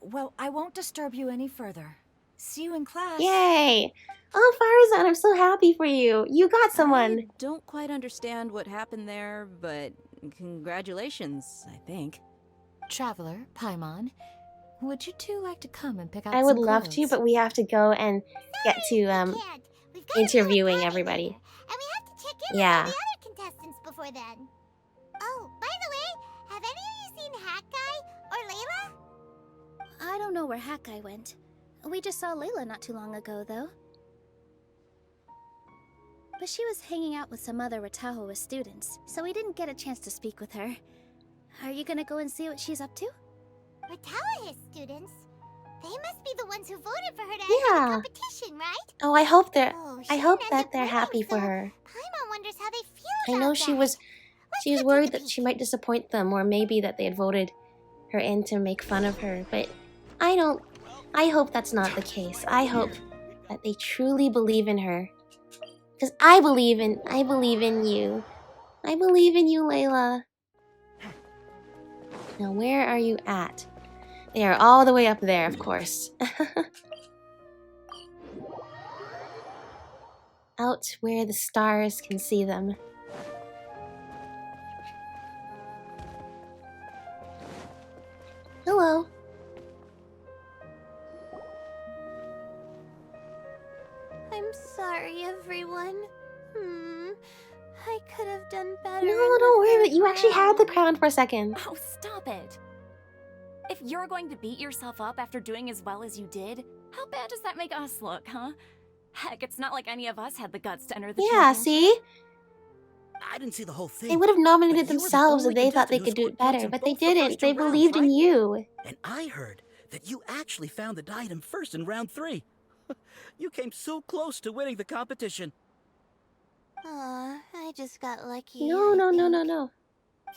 Well, I won't disturb you any further. See you in class. Yay! Oh, Farazan, I'm so happy for you. You got someone. I don't quite understand what happened there, but congratulations, I think. Traveler, Paimon, would you two like to come and pick out I would love to, but we have to go and get to interviewing everybody. And we have to check in Yeah. with all the other contestants before then. Oh, by the way, have any of you seen Hat Guy or Layla? I don't know where Hat Guy went. We just saw Layla not too long ago, though. But she was hanging out with some other Ratahoa students, so we didn't get a chance to speak with her. Are you gonna go and see what she's up to? Ratahoa students? They must be the ones who voted for her to enter the competition, right? Oh, I hope they're. Oh, I she hope didn't that end up they're winning, happy for so her. Paimon wonders how they feel I about know that. she was worried that she might disappoint them, or maybe that they had voted her in to make fun of her. But I hope that's not the case. I hope that they truly believe in her. Because I believe in you. I believe in you, Layla. Now, where are you at? They are all the way up there, of course. Out where the stars can see them. Hello. I'm sorry, everyone. I could have done better. No, don't worry about it. You actually had the crown for a second. Oh, stop it. If you're going to beat yourself up after doing as well as you did, how bad does that make us look, huh? Heck, it's not like any of us had the guts to enter the championship. See? I didn't see the whole thing. They would have nominated themselves if they thought they could do it better, but they didn't. They believed in you. And I heard that you actually found the Diadem first in round 3. You came so close to winning the competition. Aw, I just got lucky. No.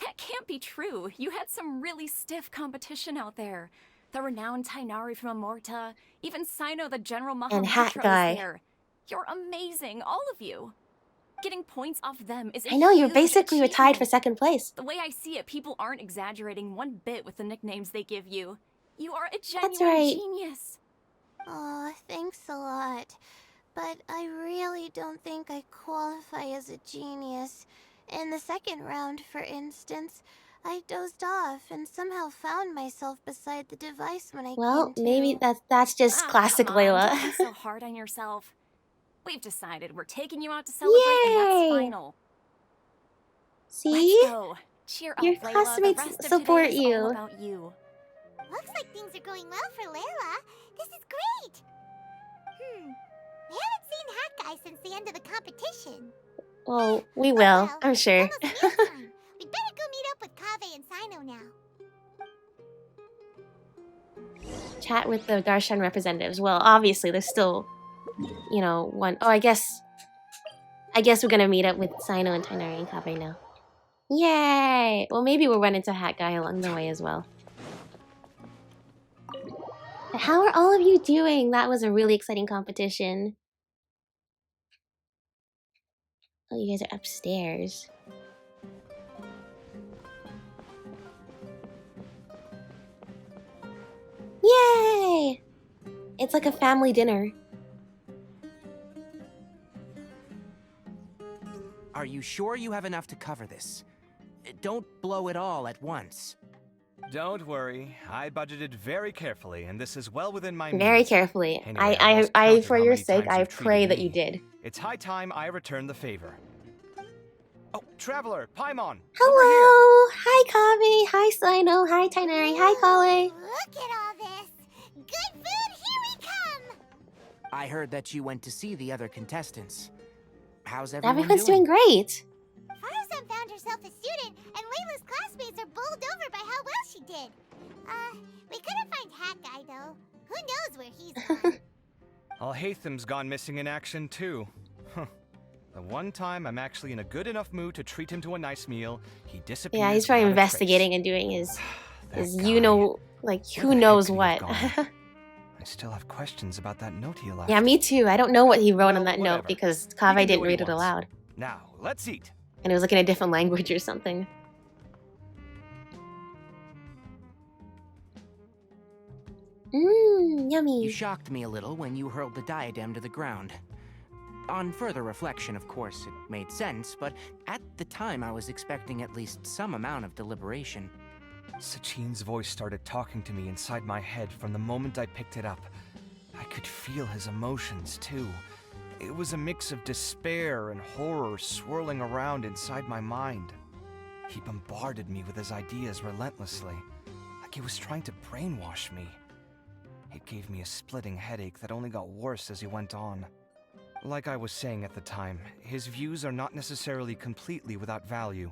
That can't be true. You had some really stiff competition out there. The renowned Tainari from Amorta, even Sino the General Mahamitra And Hat was Guy. there. You're amazing, all of you. Getting points off them is a I know, you huge basically were tied for achievement. second place. The way I see it, people aren't exaggerating one bit with the nicknames they give you. You are a genuine right. genius. Aw, thanks a lot. But I really don't think I qualify as a genius. In the second round, for instance, I dozed off and somehow found myself beside the device when I Well, came to. maybe that's just classic Come on, Layla. don't be so hard on yourself. We've decided we're taking you out to celebrate, and that's Yay! final. See? Let's go. Cheer up, Your Layla. classmates The rest of support today is you. all about you. Looks like things are going well for Layla. This is great. We haven't seen Hat Guy since the end of the competition. Well, we will, I'm sure. We'd better go meet up with Kaveh and Sino now. Chat with the Darshan representatives. Well, obviously, there's still, one. Oh, I guess we're gonna meet up with Sino and Tainari and Kaveh now. Yay! Well, maybe we'll run into Hat Guy along the way as well. How are all of you doing? That was a really exciting competition. Oh, you guys are upstairs. Yay! It's like a family dinner. Are you sure you have enough to cover this? Don't blow it all at once. Don't worry, I budgeted very carefully, and this is well within my means. Very carefully. Anyway, I lost count I of for how your many sake, times I you've pray treated that me. you did. It's high time I return the favor. Oh, Traveler, Paimon! Hello! Hi, Kaveh! Hi, Sino! Hi, Tighnari! Hi, Kale! Look at all this! Good food, here we come! I heard that you went to see the other contestants. How's everyone Everyone's doing great! Farzan found herself a student, and Layla's classmates are bowled over by how well she did. We couldn't find Hat Guy, though. Who knows where he's gone? Alhaitham's gone missing in action, too. Huh. The one time I'm actually in a good enough mood to treat him to a nice meal, he disappears. Yeah, he's probably without a investigating and doing his you know, like, who knows what. I still have questions about that note he left. Yeah, me too. I don't know what he wrote on that note because Kaveh didn't read it aloud. Now, let's eat. And it was like in a different language or something. Mmm, yummy. You shocked me a little when you hurled the diadem to the ground. On further reflection, of course, it made sense, but at the time I was expecting at least some amount of deliberation. Sachin's voice started talking to me inside my head from the moment I picked it up. I could feel his emotions, too. It was a mix of despair and horror swirling around inside my mind. He bombarded me with his ideas relentlessly, like he was trying to brainwash me. It gave me a splitting headache that only got worse as he went on. Like I was saying at the time, his views are not necessarily completely without value.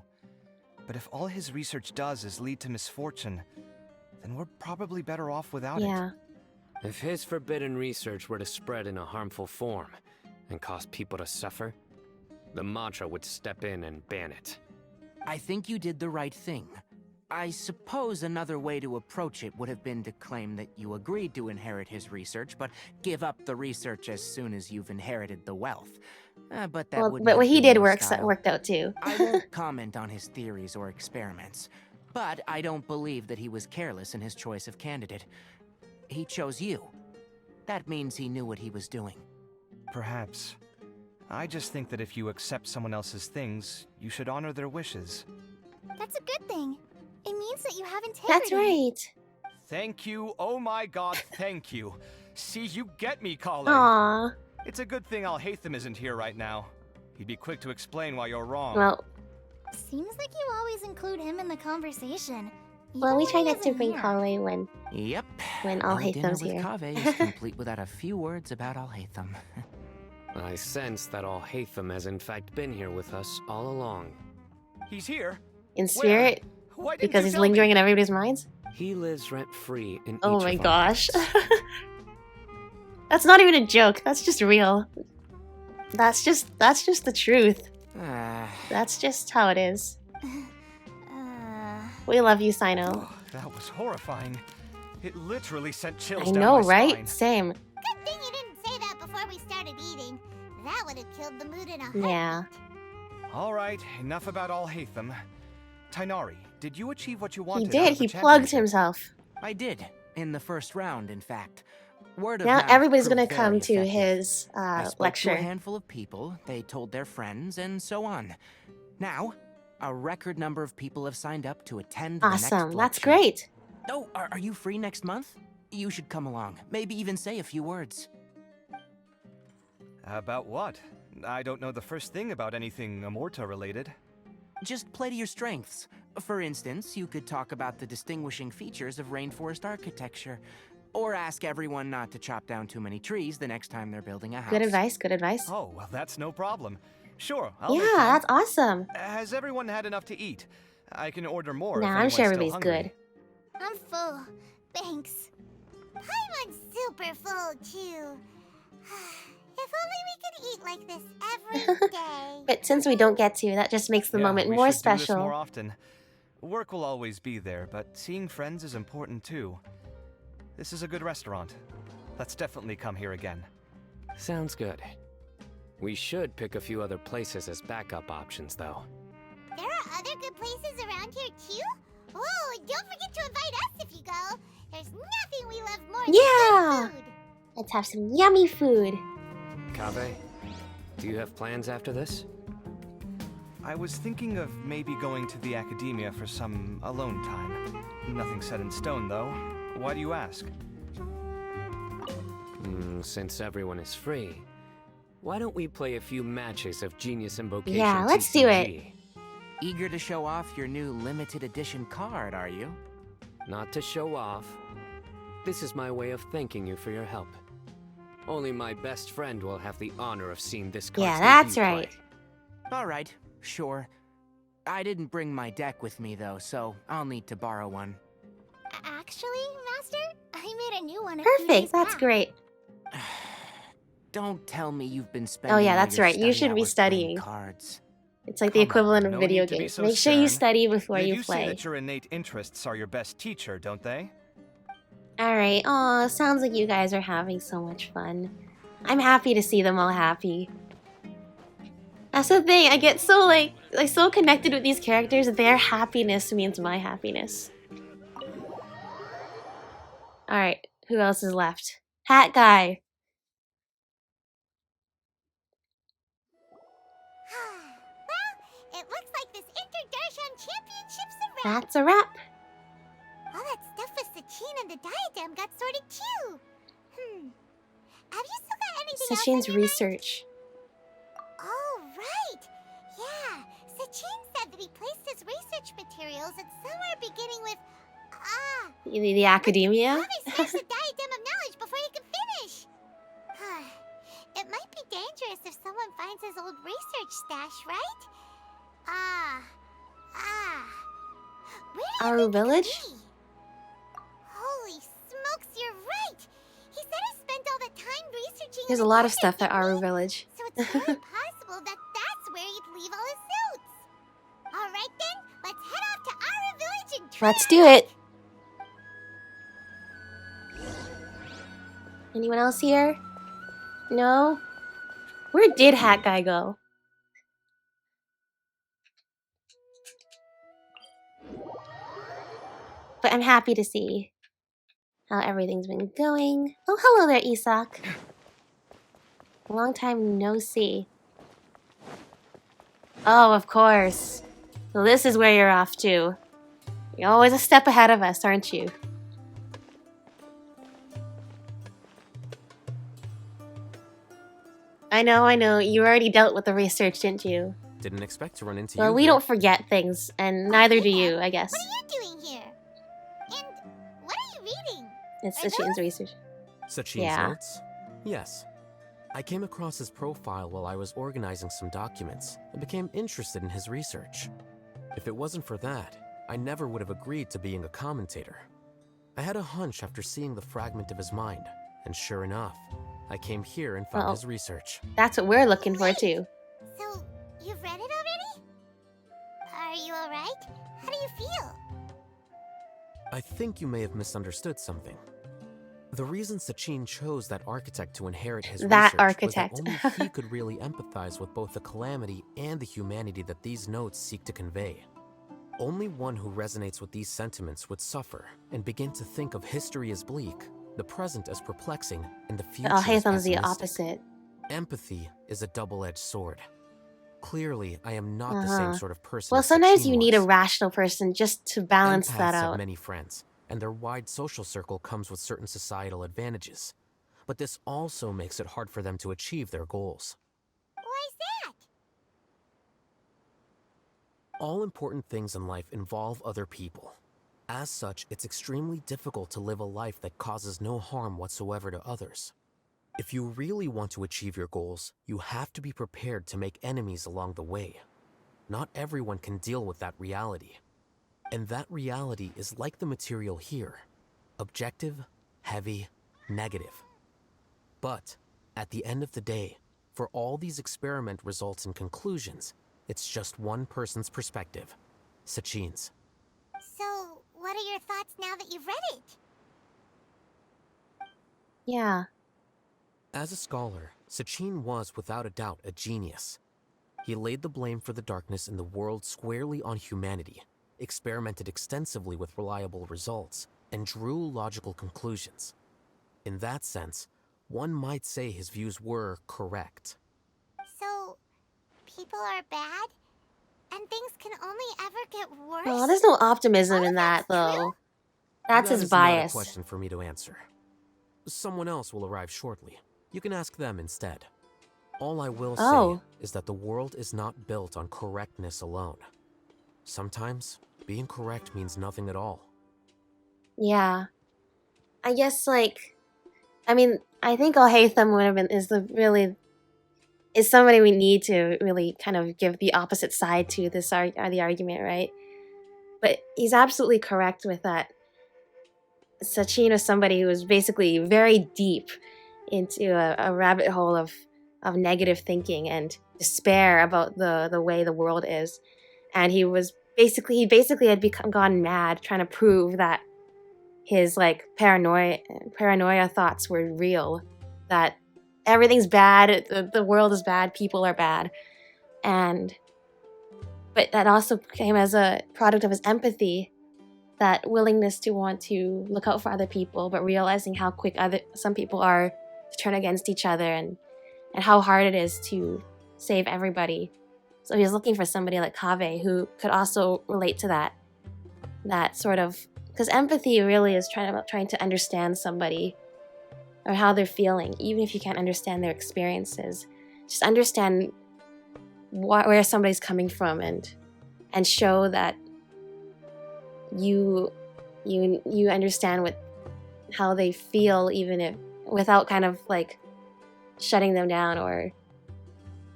But if all his research does is lead to misfortune, then we're probably better off without it. If his forbidden research were to spread in a harmful form and cause people to suffer, the Mantra would step in and ban it. I think you did the right thing. I suppose another way to approach it would have been to claim that you agreed to inherit his research, but give up the research as soon as you've inherited the wealth. But that wouldn't but what have he been did your worked style. out too. I won't comment on his theories or experiments, but I don't believe that he was careless in his choice of candidate. He chose you. That means he knew what he was doing. Perhaps. I just think that if you accept someone else's things, you should honor their wishes. That's a good thing. It means that you have integrity. That's right. Thank you, oh my god, thank you. See, you get me, Kale. Aww. It's a good thing Alhaitham isn't here right now. He'd be quick to explain why you're wrong. Well, seems like you always include him in the conversation. Well, we try not to bring Kale when No Alhaitham's dinner here. with Kaveh is complete without a few words about Alhaitham. I sense that Alhaitham has in fact been here with us all along. He's here? In spirit? Why didn't Because you he's tell lingering me? in everybody's minds? He lives rent-free in Oh each my of our gosh. hearts. That's not even a joke. That's just real. That's just the truth. That's just how it is. We love you, Sino. That was horrifying. It literally sent chills I down know, my right? spine. Same. Good thing you didn't say that before we started eating. That would have killed the mood in a heartbeat. Yeah. All right, enough about Alhaitham. Tighnari, did you achieve what you wanted? He out did. of the He plugged championship? himself. I did, in the first round, in fact. Word of Now mouth everybody's proved gonna very come to effective. his I spoke lecture. to a handful of people, they told their friends, and so on. Now, a record number of people have signed up to attend the next Awesome. That's lecture. great. Oh, are you free next month? You should come along. Maybe even say a few words. About what? I don't know the first thing about anything Amorta related. Just play to your strengths. For instance, you could talk about the distinguishing features of rainforest architecture. Or ask everyone not to chop down too many trees the next time they're building a house. Good advice. Good advice. Oh, well, that's no problem. Sure, I'll make Yeah, time. that's awesome. Has everyone had enough to eat? I can order more. if Nah, I'm anyone's sure still everybody's hungry. good. I'm full. Thanks. Paimon's super full, too. If only we could eat like this every day. But since we don't get to, that just makes the Yeah, moment we more should do this special. more often. Work will always be there, but seeing friends is important too. This is a good restaurant. Let's definitely come here again. Sounds good. We should pick a few other places as backup options, though. There are other good places around here, too? Oh, and don't forget to invite us if you go. There's nothing we love more than Yeah! good food. Let's have some yummy food. Kaveh, do you have plans after this? I was thinking of maybe going to the academia for some alone time. Nothing set in stone, though. Why do you ask? Since everyone is free, Why don't we play a few matches of Genius Invocation Yeah, let's do it. TCG? Eager to show off your new limited edition card, are you? Not to show off. This is my way of thanking you for your help. Only my best friend will have the honor of seeing this card's Yeah, that's debut right. play. Alright, sure. I didn't bring my deck with me though, so I'll need to borrow one. Actually, Master, I made a new one a few days Perfect, that's back. great. Don't tell me you've been spending Oh yeah, all that's your right. You study should be hours playing studying. cards. It's like the equivalent of no video need to be games. so Make sure you stern. study before They you do say play. that your innate interests are your best teacher, don't they? Alright, aw, sounds like you guys are having so much fun. I'm happy to see them all happy. That's the thing, I get so like so connected with these characters, their happiness means my happiness. Alright, who else is left? Hat guy. Well, it looks like this Inversion Championship's a wrap. That's a wrap. All that stuff with Sachin and the Diadem got sorted too. Have you still got anything else Sachin's on your research. mind? Oh, right. Yeah, Sachin said that he placed his research materials at somewhere beginning with The academia? Kaveh smashed the Diadem of Knowledge before he could finish. It might be dangerous if someone finds his old research stash, right? Where do you Our village? Holy smokes, you're right! He said he spent all the time researching There's a lot of stuff at Aru Village. so it's very possible that that's where he'd leave all his notes. Alright then, let's head off to Aru Village and try Let's do it. Anyone else here? No? Where did Hat Guy go? But I'm happy to see how everything's been going. Oh, hello there, Isak. Long time no see. Oh, of course. Well, this is where you're off to. You're always a step ahead of us, aren't you? I know. You already dealt with the research, didn't you? Didn't expect to run into you. Well, we here. don't forget things, and neither do you, I guess. What are you doing here? And what are you reading? It's Sachin's research. Sachin's Yeah. notes? Yes. I came across his profile while I was organizing some documents and became interested in his research. If it wasn't for that, I never would have agreed to being a commentator. I had a hunch after seeing the fragment of his mind, and sure enough, I came here and found Well, his research. That's what we're looking for, too. So, you've read it already? Are you alright? How do you feel? I think you may have misunderstood something. The reason Sachin chose that architect to inherit his That research architect. was that only he could really empathize with both the calamity and the humanity that these notes seek to convey. Only one who resonates with these sentiments would suffer and begin to think of history as bleak, the present as perplexing, and the future as Alhaitham's the pessimistic. opposite. Empathy is a double-edged sword. Clearly, I am not the same sort of person Well, as sometimes Sachin you need a was. rational person just to balance that Empaths have out. many friends, and their wide social circle comes with certain societal advantages. But this also makes it hard for them to achieve their goals. Why's that? All important things in life involve other people. As such, it's extremely difficult to live a life that causes no harm whatsoever to others. If you really want to achieve your goals, you have to be prepared to make enemies along the way. Not everyone can deal with that reality. And that reality is like the material here. Objective, heavy, negative. But, at the end of the day, for all these experiment results and conclusions, it's just one person's perspective. Sachin's. So, what are your thoughts now that you've read it? Yeah. As a scholar, Sachin was without a doubt a genius. He laid the blame for the darkness in the world squarely on humanity, experimented extensively with reliable results, and drew logical conclusions. In that sense, one might say his views were correct. So, people are bad? And things can only ever get worse? Oh, there's no optimism in that, though. That's That his is not a bias. question for me to answer. Someone else will arrive shortly. You can ask them instead. All I will say is that the world is not built on correctness alone. Sometimes, being correct means nothing at all. Yeah. I guess, like, I mean, I think Alhaitham would have been, is somebody we need to really kind of give the opposite side to this the argument, right? But he's absolutely correct with that. Sachin is somebody who was basically very deep into a rabbit hole of negative thinking and despair about the way the world is. And he basically had gone mad trying to prove that his like paranoia thoughts were real, that everything's bad, the world is bad, people are bad. But that also came as a product of his empathy, that willingness to want to look out for other people, but realizing how quick some people are to turn against each other, and how hard it is to save everybody. So he was looking for somebody like Kaveh who could also relate to that sort of, because empathy really is trying to understand somebody or how they're feeling, even if you can't understand their experiences. Just understand where somebody's coming from and show that you understand how they feel, even if without kind of like shutting them down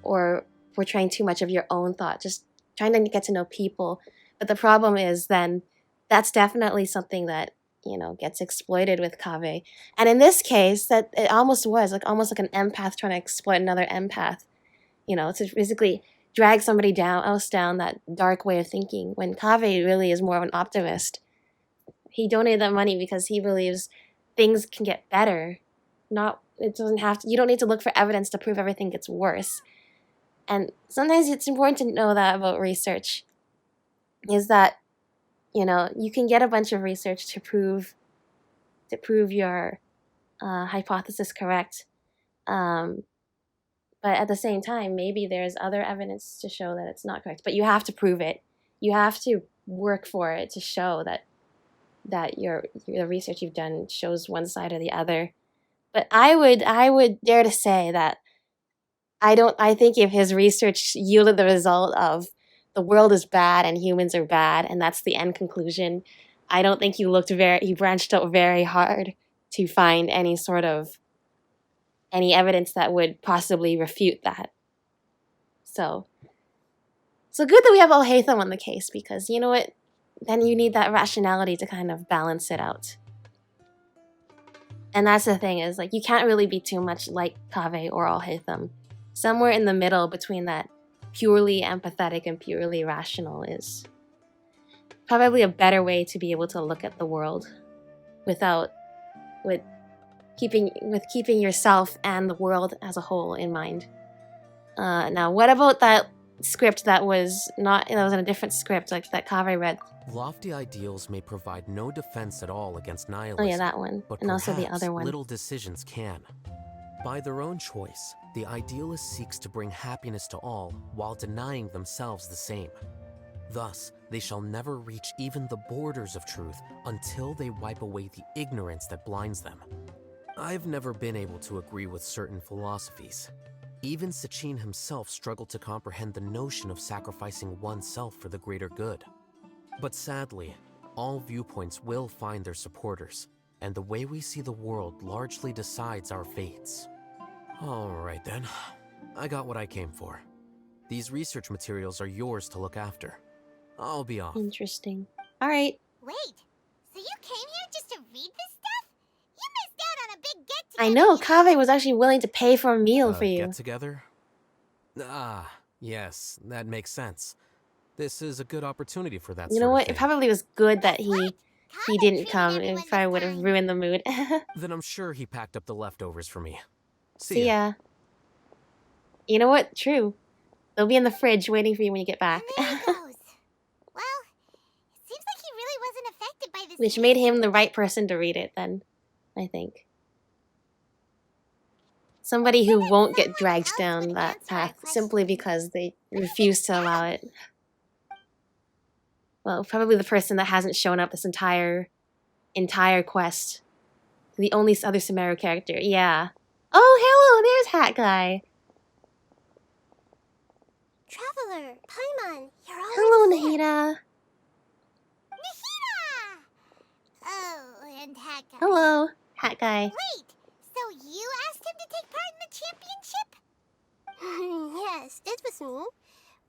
or portraying too much of your own thought, just trying to get to know people. But the problem is then that's definitely something that, gets exploited with Kaveh. And in this case, that it almost was almost like an empath trying to exploit another empath, to basically drag somebody down that dark way of thinking, when Kaveh really is more of an optimist. He donated that money because he believes things can get better. You don't need to look for evidence to prove everything gets worse. And sometimes it's important to know that about research, is that, you can get a bunch of research to prove your hypothesis correct. But at the same time, maybe there's other evidence to show that it's not correct. But you have to prove it. You have to work for it to show that the research you've done shows one side or the other. But I would dare to say that I think if his research yielded the result of the world is bad and humans are bad, and that's the end conclusion, I don't think he branched out very hard to find any evidence that would possibly refute that. So good that we have Alhaitham on the case, because you know what? Then you need that rationality to kind of balance it out. And that's the thing, is like you can't really be too much like Kaveh or Alhaitham. Somewhere in the middle between that purely empathetic and purely rational is probably a better way to be able to look at the world with keeping yourself and the world as a whole in mind. Now, what about that script that was in a different script, like that Kaveh read? Lofty ideals may provide no defense at all against nihilism. Oh yeah, that one. But and also the other one. Little decisions can. By their own choice, the idealist seeks to bring happiness to all while denying themselves the same. Thus, they shall never reach even the borders of truth until they wipe away the ignorance that blinds them. I've never been able to agree with certain philosophies. Even Sachin himself struggled to comprehend the notion of sacrificing oneself for the greater good. But sadly, all viewpoints will find their supporters, and the way we see the world largely decides our fates. Alright then, I got what I came for. These research materials are yours to look after. I'll be off. Interesting. Alright. Wait, so you came here just to read this stuff? You missed out on a big get-together. I know, Kaveh was actually willing to pay for a meal for you. Get together? Ah, yes, that makes sense. This is a good opportunity for that. You know what? It probably was good that he didn't come. It probably would have ruined the mood. Then I'm sure he packed up the leftovers for me. See ya. You know what? True. They'll be in the fridge waiting for you when you get back. Well, it seems like he really wasn't affected by this. Which made him the right person to read it then, I think. Somebody who won't get dragged down that path simply because they refuse to allow it. Well, probably the person that hasn't shown up this entire quest. The only other Sumeru character. Yeah. Oh, hello, there's Hat Guy. Traveler, Paimon, you're all Hello, here. Nahida. Nahida! Oh, and Hat Guy. Hello, Hat Guy. Wait, so you asked him to take part in the championship? Yes, it was me.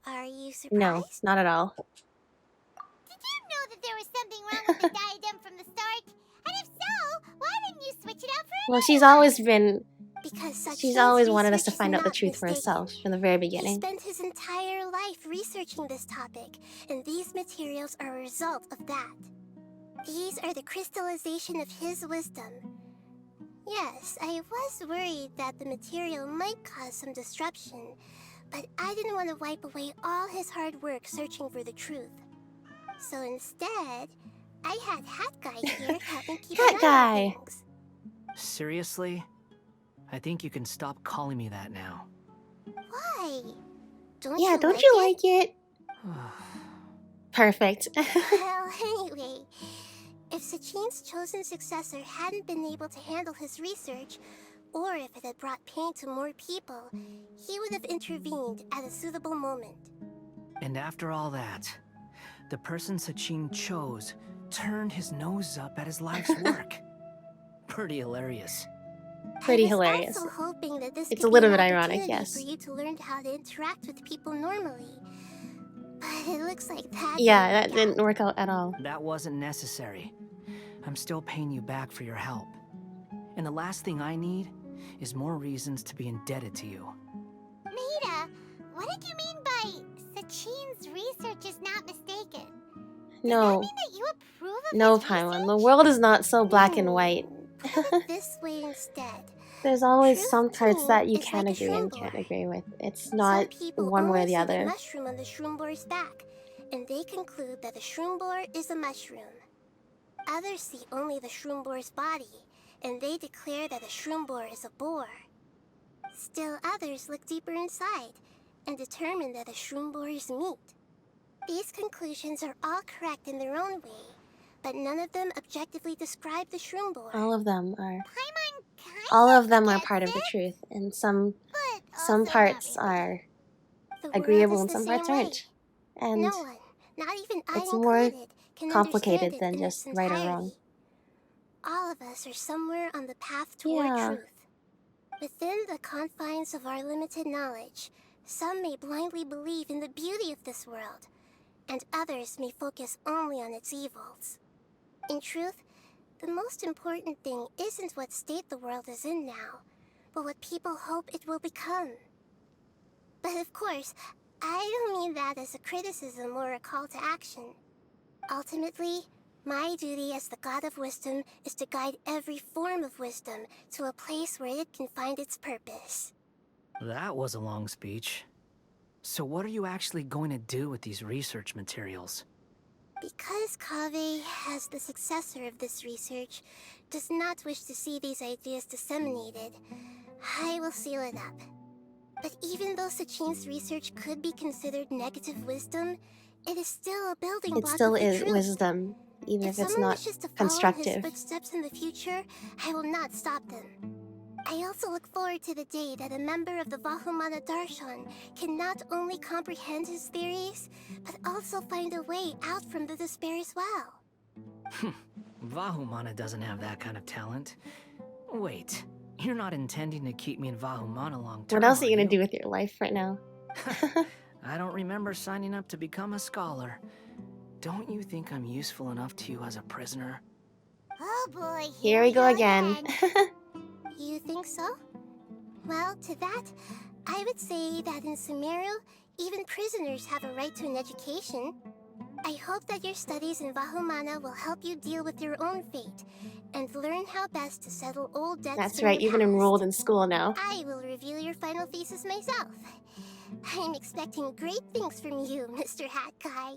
Are you surprised? No, not at all. Did you know that there was something wrong with the diadem from the start? And if so, why didn't you switch it out for Well, she's always been. Because She's always wanted us to find out the truth for herself from the very He beginning. spent his entire life researching this topic, and these materials are a result of that. These are the crystallization of his wisdom. Yes, I was worried that the material might cause some disruption, but I didn't want to wipe away all his hard work searching for the truth. So instead, I had Hat Guy here help me keep an eye on things. Seriously? I think you can stop calling me that now. Why? Don't Don't you you like it? Perfect. Well, anyway, if Sachin's chosen successor hadn't been able to handle his research, or if it had brought pain to more people, he would have intervened at a suitable moment. And after all that, the person Sachin chose turned his nose up at his life's work. Pretty hilarious. Pretty hilarious. Also hoping that this It's could a little be bit an ironic, opportunity yes. for you to learn how to interact with people normally. But it looks like that. Yeah, that didn't work out at all. That wasn't necessary. I'm still paying you back for your help. And the last thing I need is more reasons to be indebted to you. Nahida, what did you mean by Sachin's research is not mistaken? No. Does that mean that you approve of No, his Paimon. The world is not so black and white. Put it this way instead. There's always Truth some parts to that you is can like a agree and shroom can't board. agree with. It's not People one way or only the see other. mushroom on the shroom boar's back, and they conclude that the shroom boar is a mushroom. Others see only the shroom boar's body, and they declare that the shroom boar is a boar. Still others look deeper inside, and determine that the shroom boar is meat. These conclusions are all correct in their own way, but none of them objectively describe the shroom boar. All of them are. All of them are part of the truth, and some parts are agreeable and some parts aren't. And No one, not even I it's more included, can complicated understand it than in just its right or entirety. wrong. All of us are somewhere on the path toward Yeah. truth. Within the confines of our limited knowledge, some may blindly believe in the beauty of this world, and others may focus only on its evils. In truth, the most important thing isn't what state the world is in now, but what people hope it will become. But of course, I don't mean that as a criticism or a call to action. Ultimately, my duty as the God of Wisdom is to guide every form of wisdom to a place where it can find its purpose. That was a long speech. So what are you actually going to do with these research materials? Because Kaveh, as the successor of this research, does not wish to see these ideas disseminated, I will seal it up. But even though Sachin's research could be considered negative wisdom, it is still a building It block still of the is truth. wisdom, even if it's someone not wishes to follow in constructive. his footsteps in the future, I will not stop them. I also look forward to the day that a member of the Vahumana Darshan can not only comprehend his theories, but also find a way out from the despair as well. Vahumana doesn't have that kind of talent. Wait, you're not intending to keep me in Vahumana long term, What else are you are gonna do with your life right now? I don't remember signing up to become a scholar. Don't you think I'm useful enough to you as a prisoner? Oh boy, Here we go again. You think so? Well, to that, I would say that in Sumeru, even prisoners have a right to an education. I hope that your studies in Vahumana will help you deal with your own fate and learn how best to settle old debts. That's from right, the you've been past. enrolled in school now. I will review your final thesis myself. I'm expecting great things from you, Mr. Hat Guy.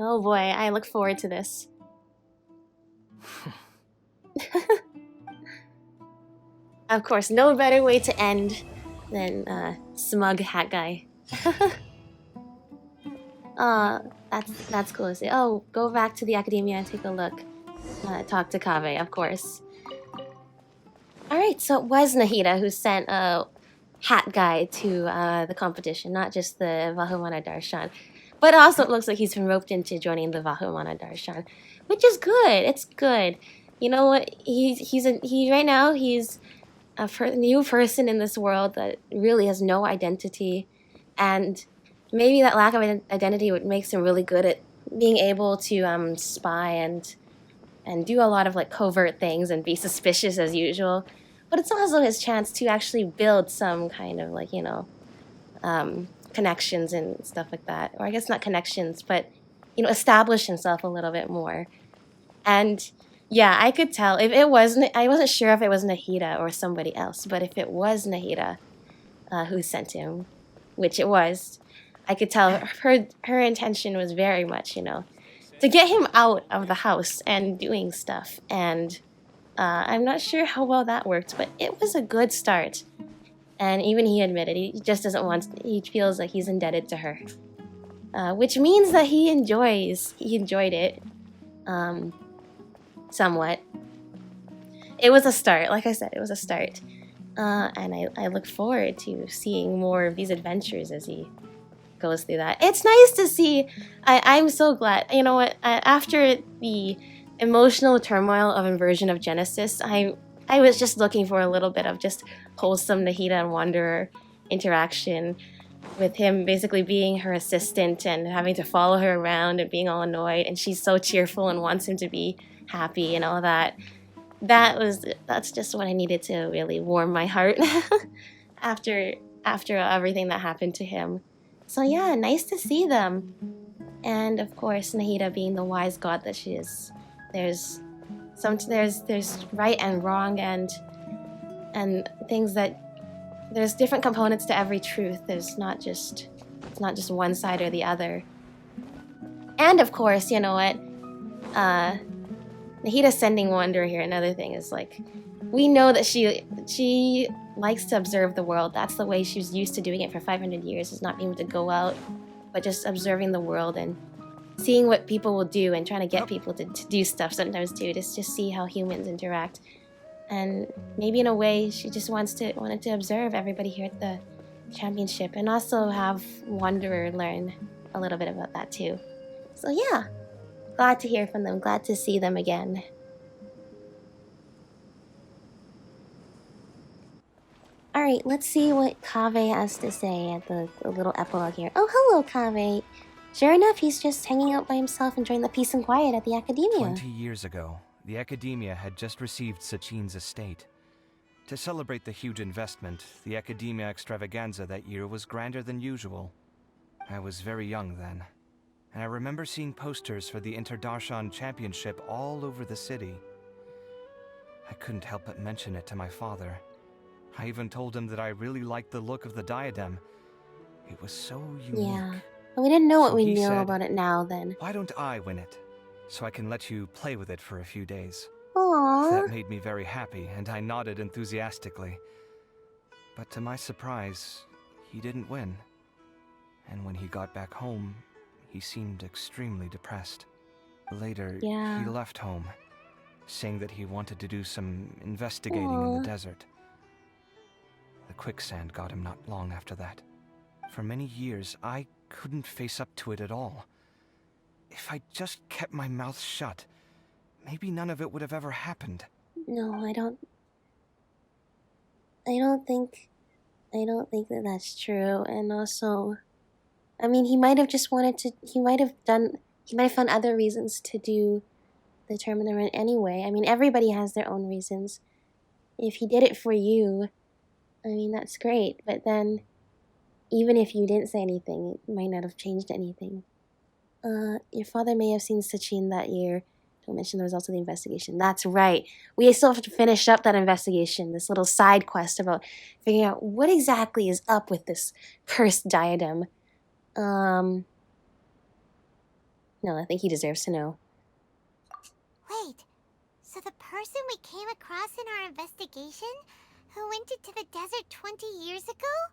Oh boy, I look forward to this. Of course, no better way to end than smug Hat Guy. That's cool to see. Oh, go back to the academia and take a look. Talk to Kaveh, of course. Alright, so it was Nahida who sent hat guy to the competition, not just the Vahumana Darshan. But also it looks like he's been roped into joining the Vahumana Darshan, which is good. It's good. You know what? Right now he's a new person in this world that really has no identity, and maybe that lack of identity would makes him really good at being able to spy and do a lot of like covert things and be suspicious as usual. But it's also his chance to actually build some kind of like, connections and stuff like that. Or I guess not connections, but, establish himself a little bit more. And yeah, I could tell if it wasn't, I wasn't sure if it was Nahida or somebody else, but if it was Nahida who sent him, which it was, I could tell her intention was very much, to get him out of the house and doing stuff. And I'm not sure how well that worked, but it was a good start. And even he admitted he just doesn't want, he feels like he's indebted to her. Which means that he enjoyed it somewhat. It was a start, like I said, it was a start. And I look forward to seeing more of these adventures as he goes through that. It's nice to see. I'm so glad. You know what? After the emotional turmoil of Inversion of Genesis, I was just looking for a little bit of just wholesome Nahida and Wanderer interaction, with him basically being her assistant and having to follow her around and being all annoyed, and she's so cheerful and wants him to be happy and all that. That's just what I needed to really warm my heart after everything that happened to him. So yeah, nice to see them. And of course, Nahida being the wise god that she is. There's right and wrong and things that there's different components to every truth. It's not just one side or the other. And of course, you know what? Nahida sending Wanderer here, another thing is like, we know that she likes to observe the world. That's the way she was used to doing it for 500 years, is not being able to go out, but just observing the world and seeing what people will do and trying to get people to do stuff sometimes too, to just see how humans interact. And maybe in a way, she just wanted to observe everybody here at the championship and also have Wanderer learn a little bit about that too. So yeah, glad to hear from them, glad to see them again. Alright, let's see what Kaveh has to say at the little epilogue here. Oh, hello, Kaveh. Sure enough, he's just hanging out by himself enjoying the peace and quiet at the Academia. 20 years ago, the Academia had just received Sachin's estate. To celebrate the huge investment, the Academia extravaganza that year was grander than usual. I was very young then, and I remember seeing posters for the Interdarshan Championship all over the city. I couldn't help but mention it to my father. I even told him that I really liked the look of the diadem. It was so unique. Yeah, but we didn't know what So we he knew said, about it now then. "Why don't I win it, so I can let you play with it for a few days?" Aww. That made me very happy, and I nodded enthusiastically. But to my surprise, he didn't win. And when he got back home, he seemed extremely depressed. Later, Yeah. he left home, saying that he wanted to do some investigating in Aw. the desert. The quicksand got him not long after that. For many years, I couldn't face up to it at all. If I just kept my mouth shut, maybe none of it would have ever happened. No, I don't think that that's true. And also, I mean, he might have just wanted to, he might have found other reasons to do the tournament anyway. I mean, everybody has their own reasons. If he did it for you, I mean, that's great. But then, even if you didn't say anything, it might not have changed anything. Your father may have seen Sachin that year. Don't mention the results of the investigation. That's right. We still have to finish up that investigation, this little side quest about figuring out what exactly is up with this cursed diadem. No, I think he deserves to know. Wait, so the person we came across in our investigation, who went into the desert 20 years ago,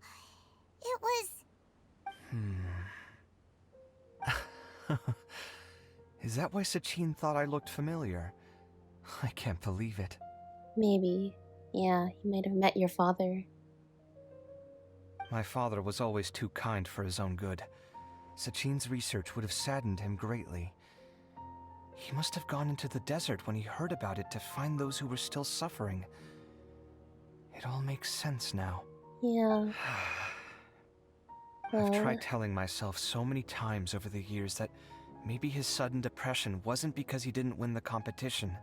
it was... Is that why Sachin thought I looked familiar? I can't believe it. Maybe. Yeah, he might have met your father. My father was always too kind for his own good. Sachin's research would have saddened him greatly. He must have gone into the desert when he heard about it to find those who were still suffering. It all makes sense now. Yeah. I've tried telling myself so many times over the years that maybe his sudden depression wasn't because he didn't win the competition.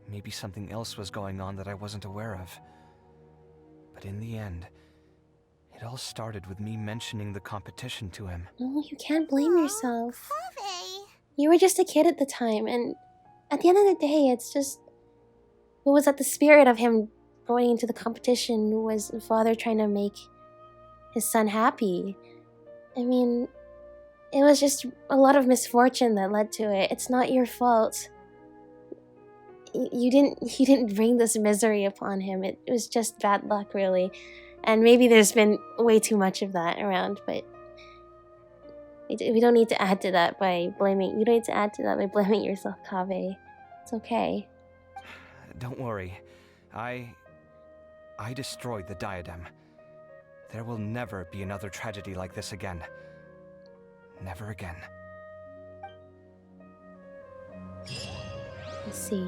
Maybe something else was going on that I wasn't aware of. But in the end, it all started with me mentioning the competition to him. No, you can't blame yourself. You were just a kid at the time, and at the end of the day, it's just... What was at the spirit of him going into the competition was the father trying to make his son happy. I mean, it was just a lot of misfortune that led to it. It's not your fault. You didn't bring this misery upon him. It was just bad luck, really. And maybe there's been way too much of that around, but we don't need to add to that by blaming... You don't need to add to that by blaming yourself, Kaveh. It's okay. Don't worry. I destroyed the Diadem. There will never be another tragedy like this again. Never again. Let's see.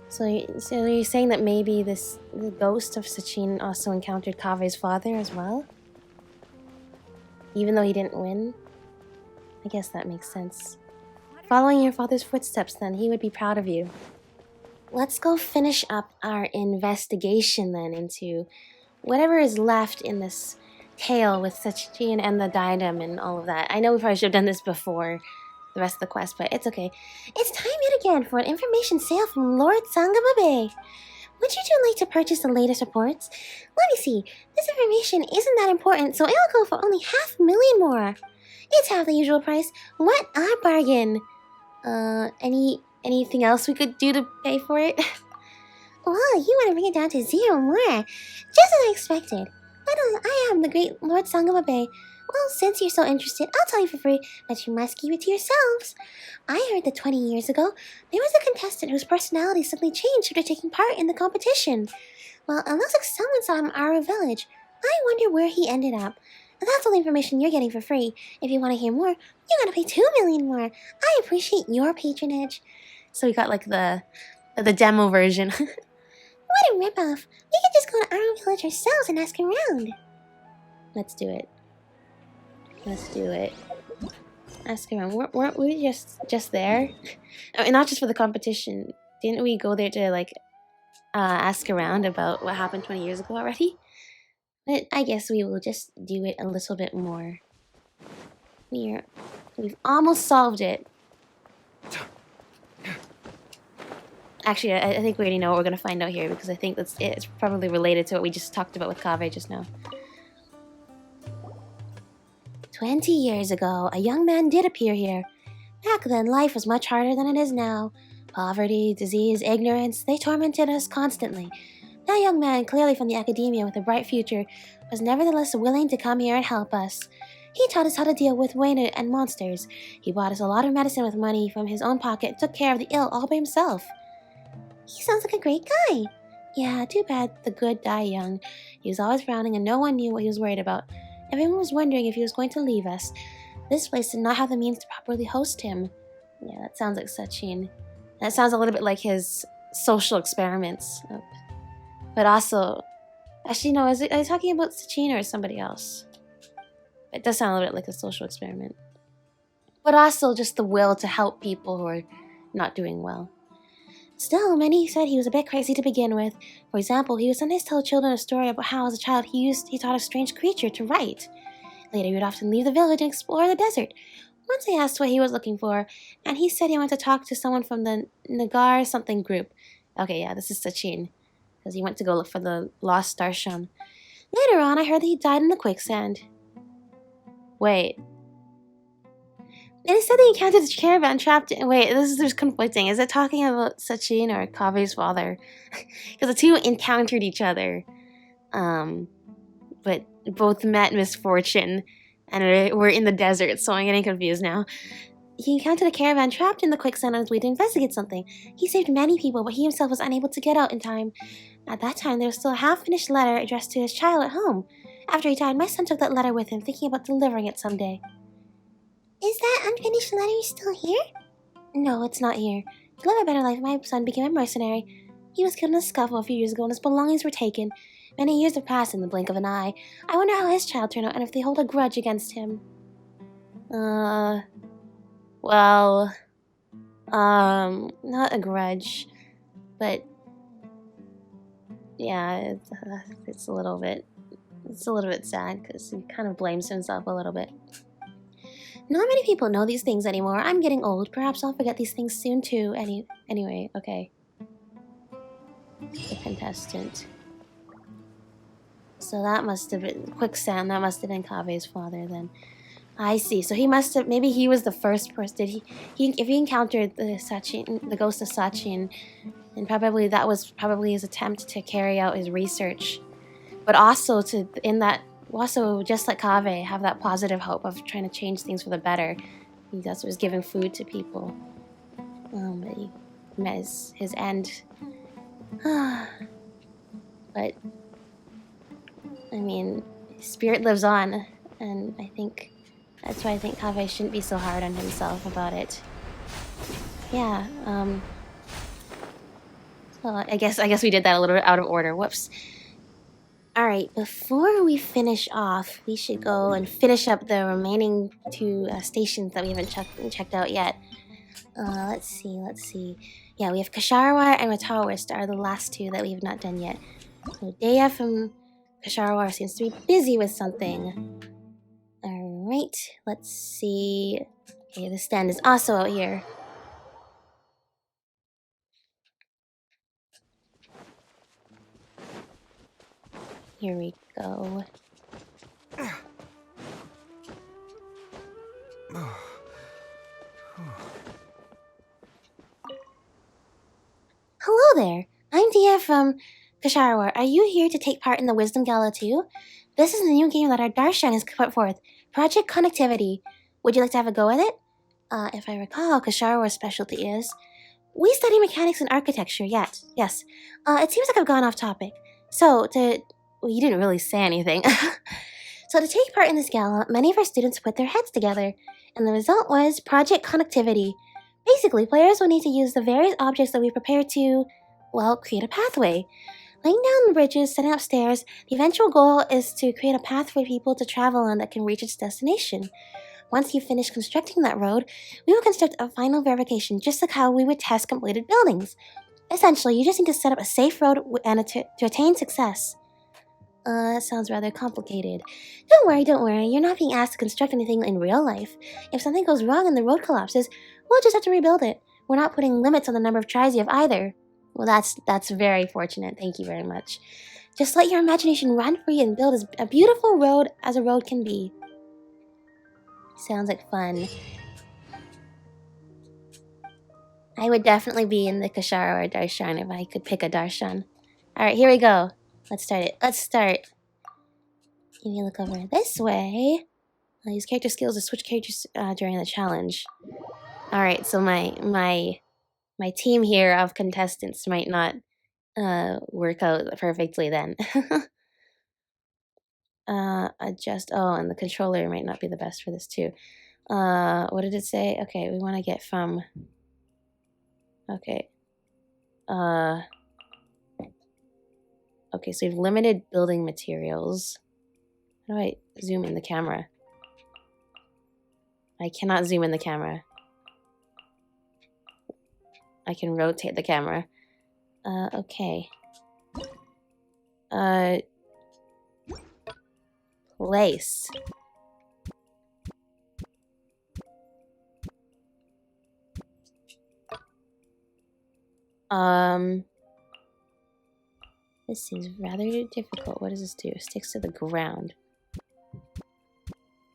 So you're saying that maybe the ghost of Sachin also encountered Kaveh's father as well? Even though he didn't win? I guess that makes sense. Following your father's footsteps, then, he would be proud of you. Let's go finish up our investigation, then, into whatever is left in this tale with Sachin and the Diadem and all of that. I know we probably should have done this before the rest of the quest, but it's okay. It's time yet again for an information sale from Lord Sangamabe. Would you two like to purchase the latest reports? Let me see. This information isn't that important, so it'll go for only 500,000 more. It's half the usual price. What a bargain! Anything else we could do to pay for it? Well, you want to bring it down to 0 more. Just as I expected. But I am the great Lord Sangamabe. Well, since you're so interested, I'll tell you for free, but you must keep it to yourselves. I heard that 20 years ago, there was a contestant whose personality suddenly changed after taking part in the competition. Well, it looks like someone saw him in our village. I wonder where he ended up. That's all the information you're getting for free. If you want to hear more, you gotta pay 2 million more. I appreciate your patronage. So we got like the demo version. What a ripoff. We could just go to our own village ourselves and ask around. Let's do it. Let's do it. Ask around. Weren't we just there? I mean, not just for the competition. Didn't we go there to like ask around about what happened 20 years ago already? But I guess we will just do it a little bit more. We've almost solved it. Actually, I think we already know what we're going to find out here, because I think that's it. It's probably related to what we just talked about with Kaveh just now. 20 years ago, a young man did appear here. Back then, life was much harder than it is now. Poverty, disease, ignorance, they tormented us constantly. That young man, clearly from the academia with a bright future, was nevertheless willing to come here and help us. He taught us how to deal with Wayne and monsters. He bought us a lot of medicine with money from his own pocket and took care of the ill all by himself. He sounds like a great guy. Yeah, too bad the good die young. He was always frowning and no one knew what he was worried about. Everyone was wondering if he was going to leave us. This place did not have the means to properly host him. Yeah, that sounds like Sachin. That sounds a little bit like his social experiments. But also... Actually, no, are you talking about Sachin or somebody else? It does sound a little bit like a social experiment. But also just the will to help people who are not doing well. Still, many said he was a bit crazy to begin with. For example, he would sometimes tell children a story about how as a child he taught a strange creature to write. Later, he would often leave the village and explore the desert. Once I asked what he was looking for, and he said he went to talk to someone from the Nagar something group. Okay, yeah, this is Sachin, because he went to go look for the lost Darshan. Later on, I heard that he died in the quicksand. Wait. It said they encountered a caravan trapped in... Wait, there's conflicting. Is it talking about Sachin or Kaveh's father? Because the two encountered each other. But both met misfortune. And we're in the desert, so I'm getting confused now. He encountered a caravan trapped in the quicksand on his way to investigate something. He saved many people, but he himself was unable to get out in time. At that time, there was still a half-finished letter addressed to his child at home. After he died, my son took that letter with him, thinking about delivering it someday. Is that unfinished letter still here? No, it's not here. To live a better life, my son became a mercenary. He was killed in a scuffle a few years ago and his belongings were taken. Many years have passed in the blink of an eye. I wonder how his child turned out and if they hold a grudge against him. Well, not a grudge, but yeah, it's a little bit sad because he kind of blames himself a little bit. Not many people know these things anymore. I'm getting old. Perhaps I'll forget these things soon too. Anyway, okay. The contestant. So that must have been Quicksand. That must have been Kaveh's father then. I see. So he must have. Maybe he was the first person. Did he? If he encountered the ghost of Sachin, then probably that was probably his attempt to carry out his research, but also also just like Kaveh, have that positive hope of trying to change things for the better. He also was giving food to people. But he met his end. But I mean, spirit lives on, and I think that's why I think Kaveh shouldn't be so hard on himself about it. Yeah. Well, I guess we did that a little bit out of order. Whoops. Alright, before we finish off, we should go and finish up the remaining two stations that we haven't checked out yet. Let's see. Yeah, we have Kasharawar and Matawist are the last two that we have not done yet. So Daya from Kasharawar seems to be busy with something. Alright, let's see. Okay, the stand is also out here. Here we go. Hello there. I'm Dia from Kasharawar. Are you here to take part in the Wisdom Gala too? This is the new game that our Darshan has put forth, Project Connectivity. Would you like to have a go at it? If I recall, Kasharawar's specialty is... We study mechanics and architecture, yes. It seems like I've gone off topic. So, well, you didn't really say anything. So to take part in this gala, many of our students put their heads together, and the result was Project Connectivity. Basically, players will need to use the various objects that we prepare to, well, create a pathway. Laying down the bridges, setting up stairs, the eventual goal is to create a path for people to travel on that can reach its destination. Once you've finished constructing that road, we will construct a final verification just like how we would test completed buildings. Essentially, you just need to set up a safe road and to attain success. That sounds rather complicated. Don't worry, you're not being asked to construct anything in real life. If something goes wrong and the road collapses, we'll just have to rebuild it. We're not putting limits on the number of tries you have either. Well, that's very fortunate, thank you very much. Just let your imagination run free and build as a beautiful road as a road can be. Sounds like fun. I would definitely be in the Kashara or Darshan if I could pick a Darshan. Alright, here we go. Let's start it. Let's start. If you look over this way, I'll use character skills to switch characters during the challenge. Alright, so my team here of contestants might not work out perfectly then. Adjust. Oh, and the controller might not be the best for this too. What did it say? Okay, we want to get from... Okay. Okay, so we have limited building materials. How do I zoom in the camera? I cannot zoom in the camera. I can rotate the camera. Okay. Place. This seems rather difficult. What does this do? It sticks to the ground.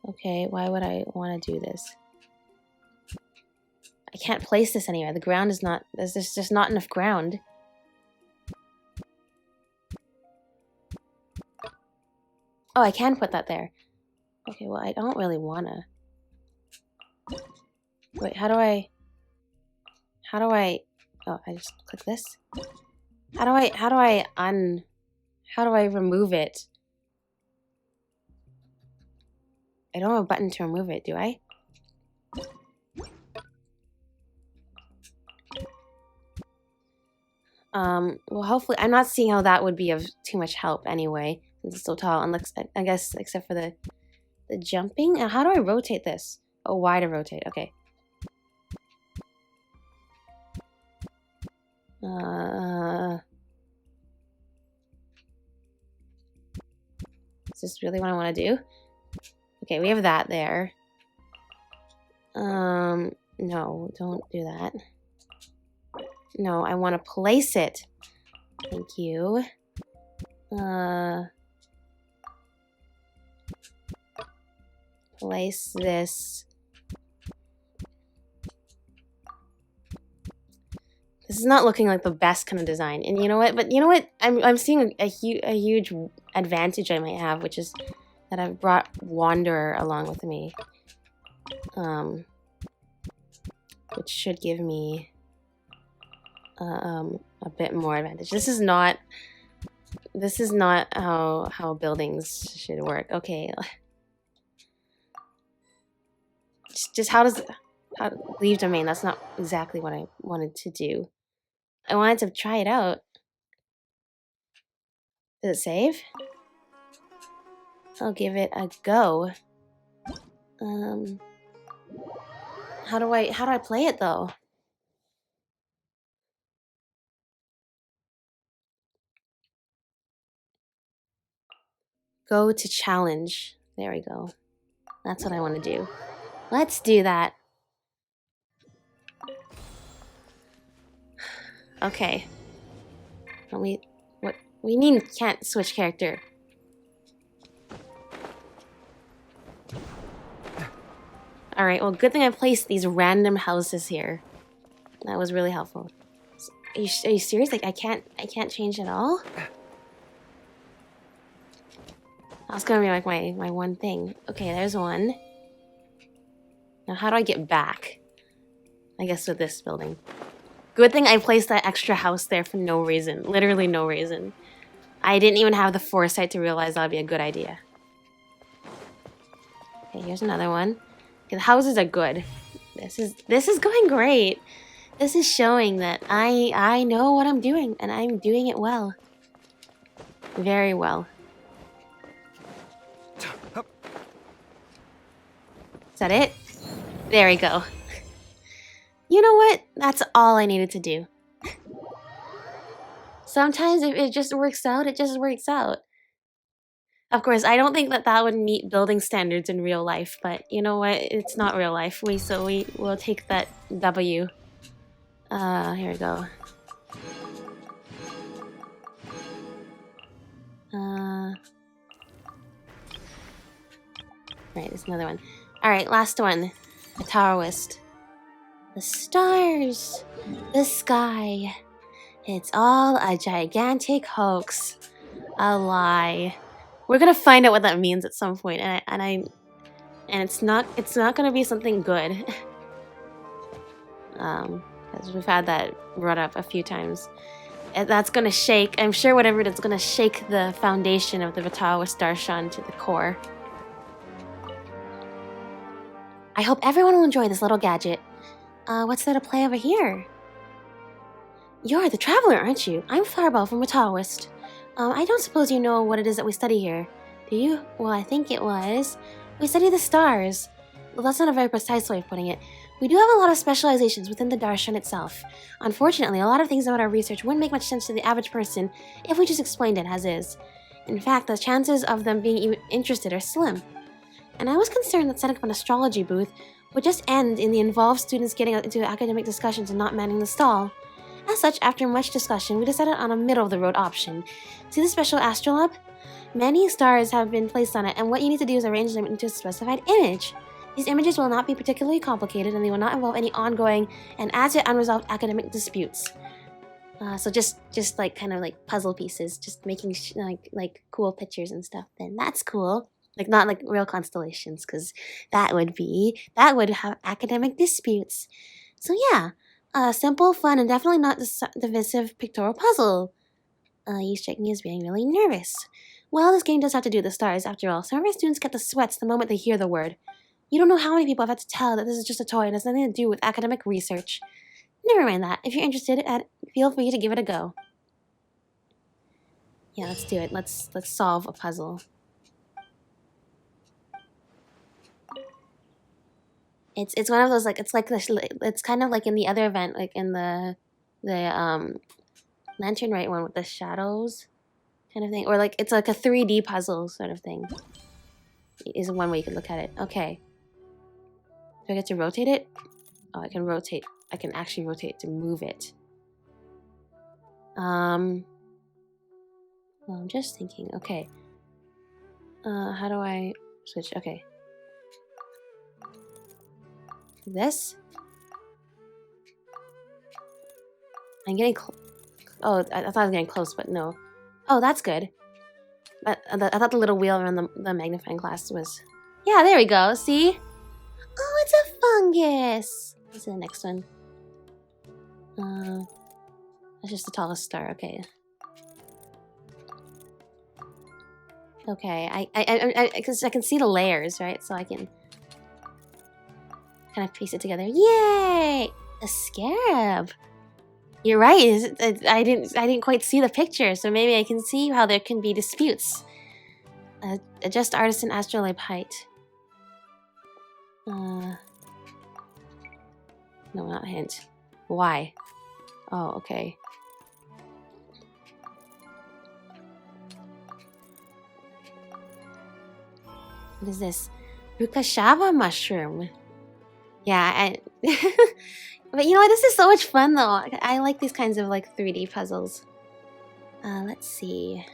Okay, why would I want to do this? I can't place this anywhere. The ground is not... There's just not enough ground. Oh, I can put that there. Okay, well, I don't really wanna. Wait, how do I... Oh, I just click this? How do I remove it? I don't have a button to remove it, do I? Well, hopefully, I'm not seeing how that would be of too much help anyway, since it's so tall. Unless, I guess, except for the jumping. And how do I rotate this? Oh, Y to rotate. Okay. Is this really what I want to do? Okay, we have that there. No, don't do that. No, I want to place it. Thank you. Place this. This is not looking like the best kind of design. And you know what? But you know what? I'm seeing a huge advantage I might have, which is that I've brought Wanderer along with me. Which should give me a bit more advantage. This is not how buildings should work. Okay. Just how leave domain? That's not exactly what I wanted to do. I wanted to try it out. Does it save? I'll give it a go. How do I play it though? Go to challenge. There we go. That's what I want to do. Let's do that. Okay. We can't switch character. Alright, well, good thing I placed these random houses here. That was really helpful. Are you serious? Like, I can't change at all? That's gonna be like my one thing. Okay, there's one. Now, how do I get back? I guess with this building. Good thing I placed that extra house there for no reason. Literally no reason. I didn't even have the foresight to realize that would be a good idea. Okay, here's another one. Okay, the houses are good. This is going great. This is showing that I know what I'm doing, and I'm doing it well. Very well. Is that it? There we go. You know what? That's all I needed to do. Sometimes if it just works out, it just works out. Of course, I don't think that would meet building standards in real life, but you know what? It's not real life. We'll take that W. Here we go. Right, there's another one. Alright, last one. The Taoist. The stars. The sky. It's all a gigantic hoax. A lie. We're gonna find out what that means at some point, and it's not gonna be something good. Because we've had that brought up a few times. And that's gonna shake. I'm sure whatever it is gonna shake the foundation of the Taoist Darshan to the core. I hope everyone will enjoy this little gadget. What's there to play over here? You're the traveler, aren't you? I'm Fireball from a Taoist. I don't suppose you know what it is that we study here, do you? Well, I think it was. We study the stars. Well, that's not a very precise way of putting it. We do have a lot of specializations within the Darshan itself. Unfortunately, a lot of things about our research wouldn't make much sense to the average person if we just explained it as is. In fact, the chances of them being even interested are slim. And I was concerned that setting up an astrology booth would just end in the involved students getting into academic discussions and not manning the stall. As such, after much discussion, we decided on a middle-of-the-road option. See the special astrolabe? Many stars have been placed on it, and what you need to do is arrange them into a specified image. These images will not be particularly complicated, and they will not involve any ongoing and as-yet unresolved academic disputes. So just like kind of like puzzle pieces, just making like cool pictures and stuff. Then that's cool. Like not like real constellations, because that would have academic disputes. So yeah. Simple, fun, and definitely not divisive pictorial puzzle. You strike me as being really nervous. Well, this game does have to do with the stars, after all. Some of our students get the sweats the moment they hear the word. You don't know how many people I've had to tell that this is just a toy and has nothing to do with academic research. Never mind that. If you're interested, feel free to give it a go. Yeah, let's do it. Let's solve a puzzle. It's one of those, like, it's kind of like in the other event, like in the Lantern Rite one with the shadows kind of thing, or like it's like a 3D puzzle sort of thing. Is one way you could look at it. Okay. Do I get to rotate it? Oh, I can rotate. I can actually rotate it to move it. Well, I'm just thinking. Okay. How do I switch? Okay. This? I'm getting oh, I thought I was getting close, but no. Oh, that's good. I thought the little wheel around the magnifying glass was... Yeah, there we go. See? Oh, it's a fungus. Let's see the next one. That's just the tallest star. Okay. Okay. Because I can see the layers, right? So I can kind of piece it together. Yay! A scarab. You're right. I didn't quite see the picture, so maybe I can see how there can be disputes. Adjust artisan astrolabe height. No, not hint. Why? Oh, okay. What is this? Rukashava mushroom. Yeah, but you know what? This is so much fun, though. I like these kinds of, like, 3D puzzles. Let's see.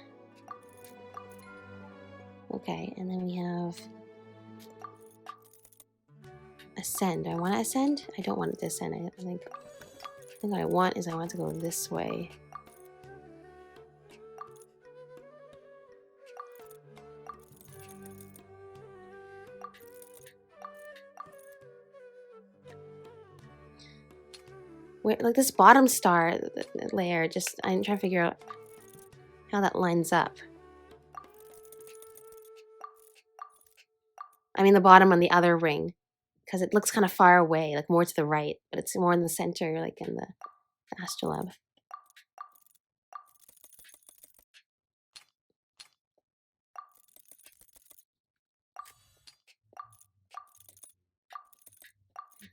Okay, and then we have... Ascend. Do I want to ascend? I don't want it to ascend. I think what I want is I want to go this way. Where, like this bottom star layer, just I'm trying to figure out how that lines up. I mean the bottom on the other ring, because it looks kind of far away, like more to the right, but it's more in the center, like in the astrolabe.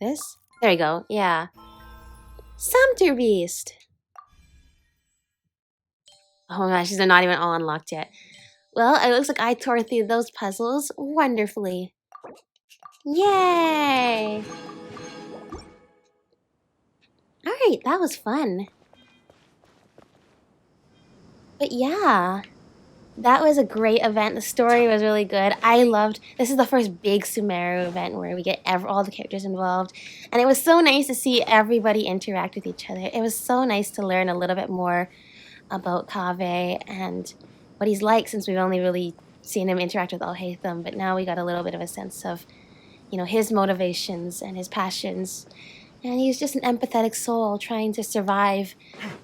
This? There you go. Yeah. Sumpter Beast. Oh my gosh, these are not even all unlocked yet. Well, it looks like I tore through those puzzles wonderfully. Yay! Alright, that was fun. But yeah, that was a great event. The story was really good. I loved... This is the first big Sumeru event where we get all the characters involved. And it was so nice to see everybody interact with each other. It was so nice to learn a little bit more about Kaveh and what he's like, since we've only really seen him interact with Alhaitham. But now we got a little bit of a sense of, you know, his motivations and his passions. And he's just an empathetic soul trying to survive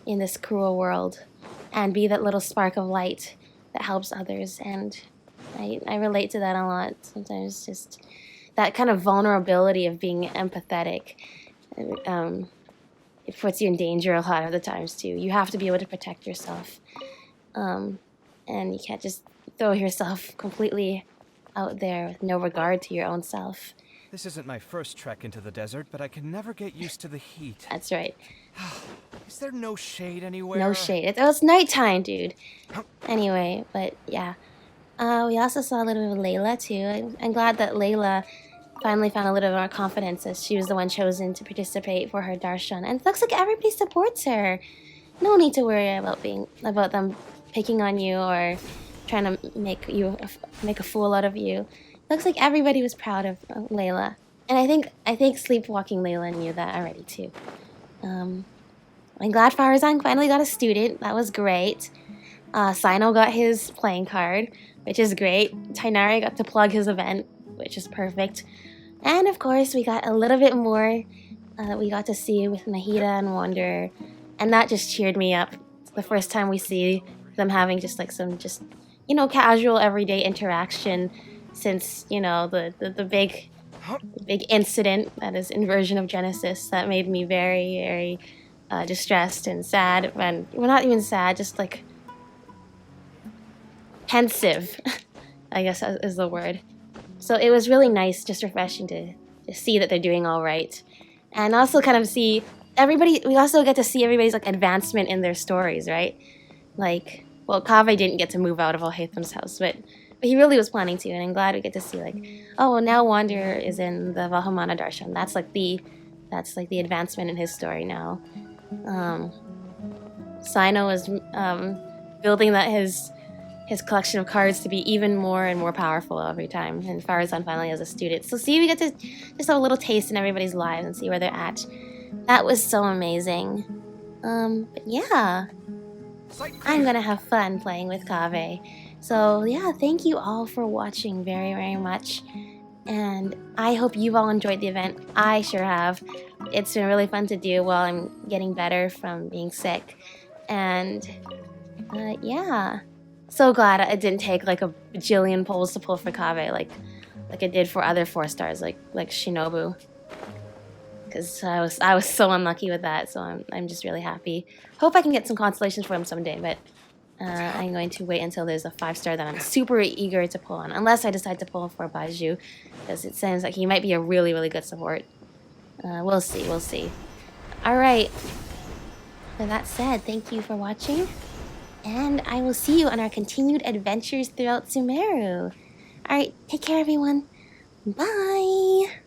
in this cruel world and be that little spark of light that helps others. And I relate to that a lot. Sometimes just that kind of vulnerability of being empathetic, it puts you in danger a lot of the times too. You have to be able to protect yourself. And you can't just throw yourself completely out there with no regard to your own self. This isn't my first trek into the desert, but I can never get used to the heat. That's right. Is there no shade anywhere? No shade. It's nighttime, dude. Anyway, but yeah. We also saw a little bit of Layla, too. I'm glad that Layla finally found a little bit more confidence, as she was the one chosen to participate for her darshan. And it looks like everybody supports her. No need to worry about them picking on you or trying to make a fool out of you. Looks like everybody was proud of Layla. And I think Sleepwalking Layla knew that already, too. I'm glad Farazan finally got a student. That was great. Sino got his playing card, which is great. Tainari got to plug his event, which is perfect. And of course, we got a little bit more that we got to see with Nahida and Wanderer. And that just cheered me up. It's the first time we see them having just like some you know, casual everyday interaction since, you know, the big incident that is Inversion of Genesis that made me very, very distressed and sad. And well, not even sad, just like pensive, I guess is the word. So it was really nice, just refreshing to see that they're doing all right. And also kind of see everybody, we also get to see everybody's like advancement in their stories, right? Like, well, Kaveh didn't get to move out of Alhaitham's house, but he really was planning to, and I'm glad we get to see like, oh, well, now Wanderer is in the Vahumana Darshan. That's like the advancement in his story now. Sino is building that his collection of cards to be even more and more powerful every time, and Farazan finally has a student. So see, we get to just have a little taste in everybody's lives and see where they're at. That was so amazing. But yeah, I'm gonna have fun playing with Kaveh. So yeah, thank you all for watching very, very much. And I hope you've all enjoyed the event. I sure have. It's been really fun to do while I'm getting better from being sick. And yeah. So glad it didn't take like a bajillion polls to pull for Kaveh like it did for other 4-stars like Shinobu. Because I was so unlucky with that, so I'm just really happy. Hope I can get some constellations for him someday, but I'm going to wait until there's a 5-star that I'm super eager to pull on, unless I decide to pull for Baiju, because it seems like he might be a really, really good support. We'll see, we'll see. Alright, with that said, thank you for watching, and I will see you on our continued adventures throughout Sumeru. Alright, take care everyone. Bye!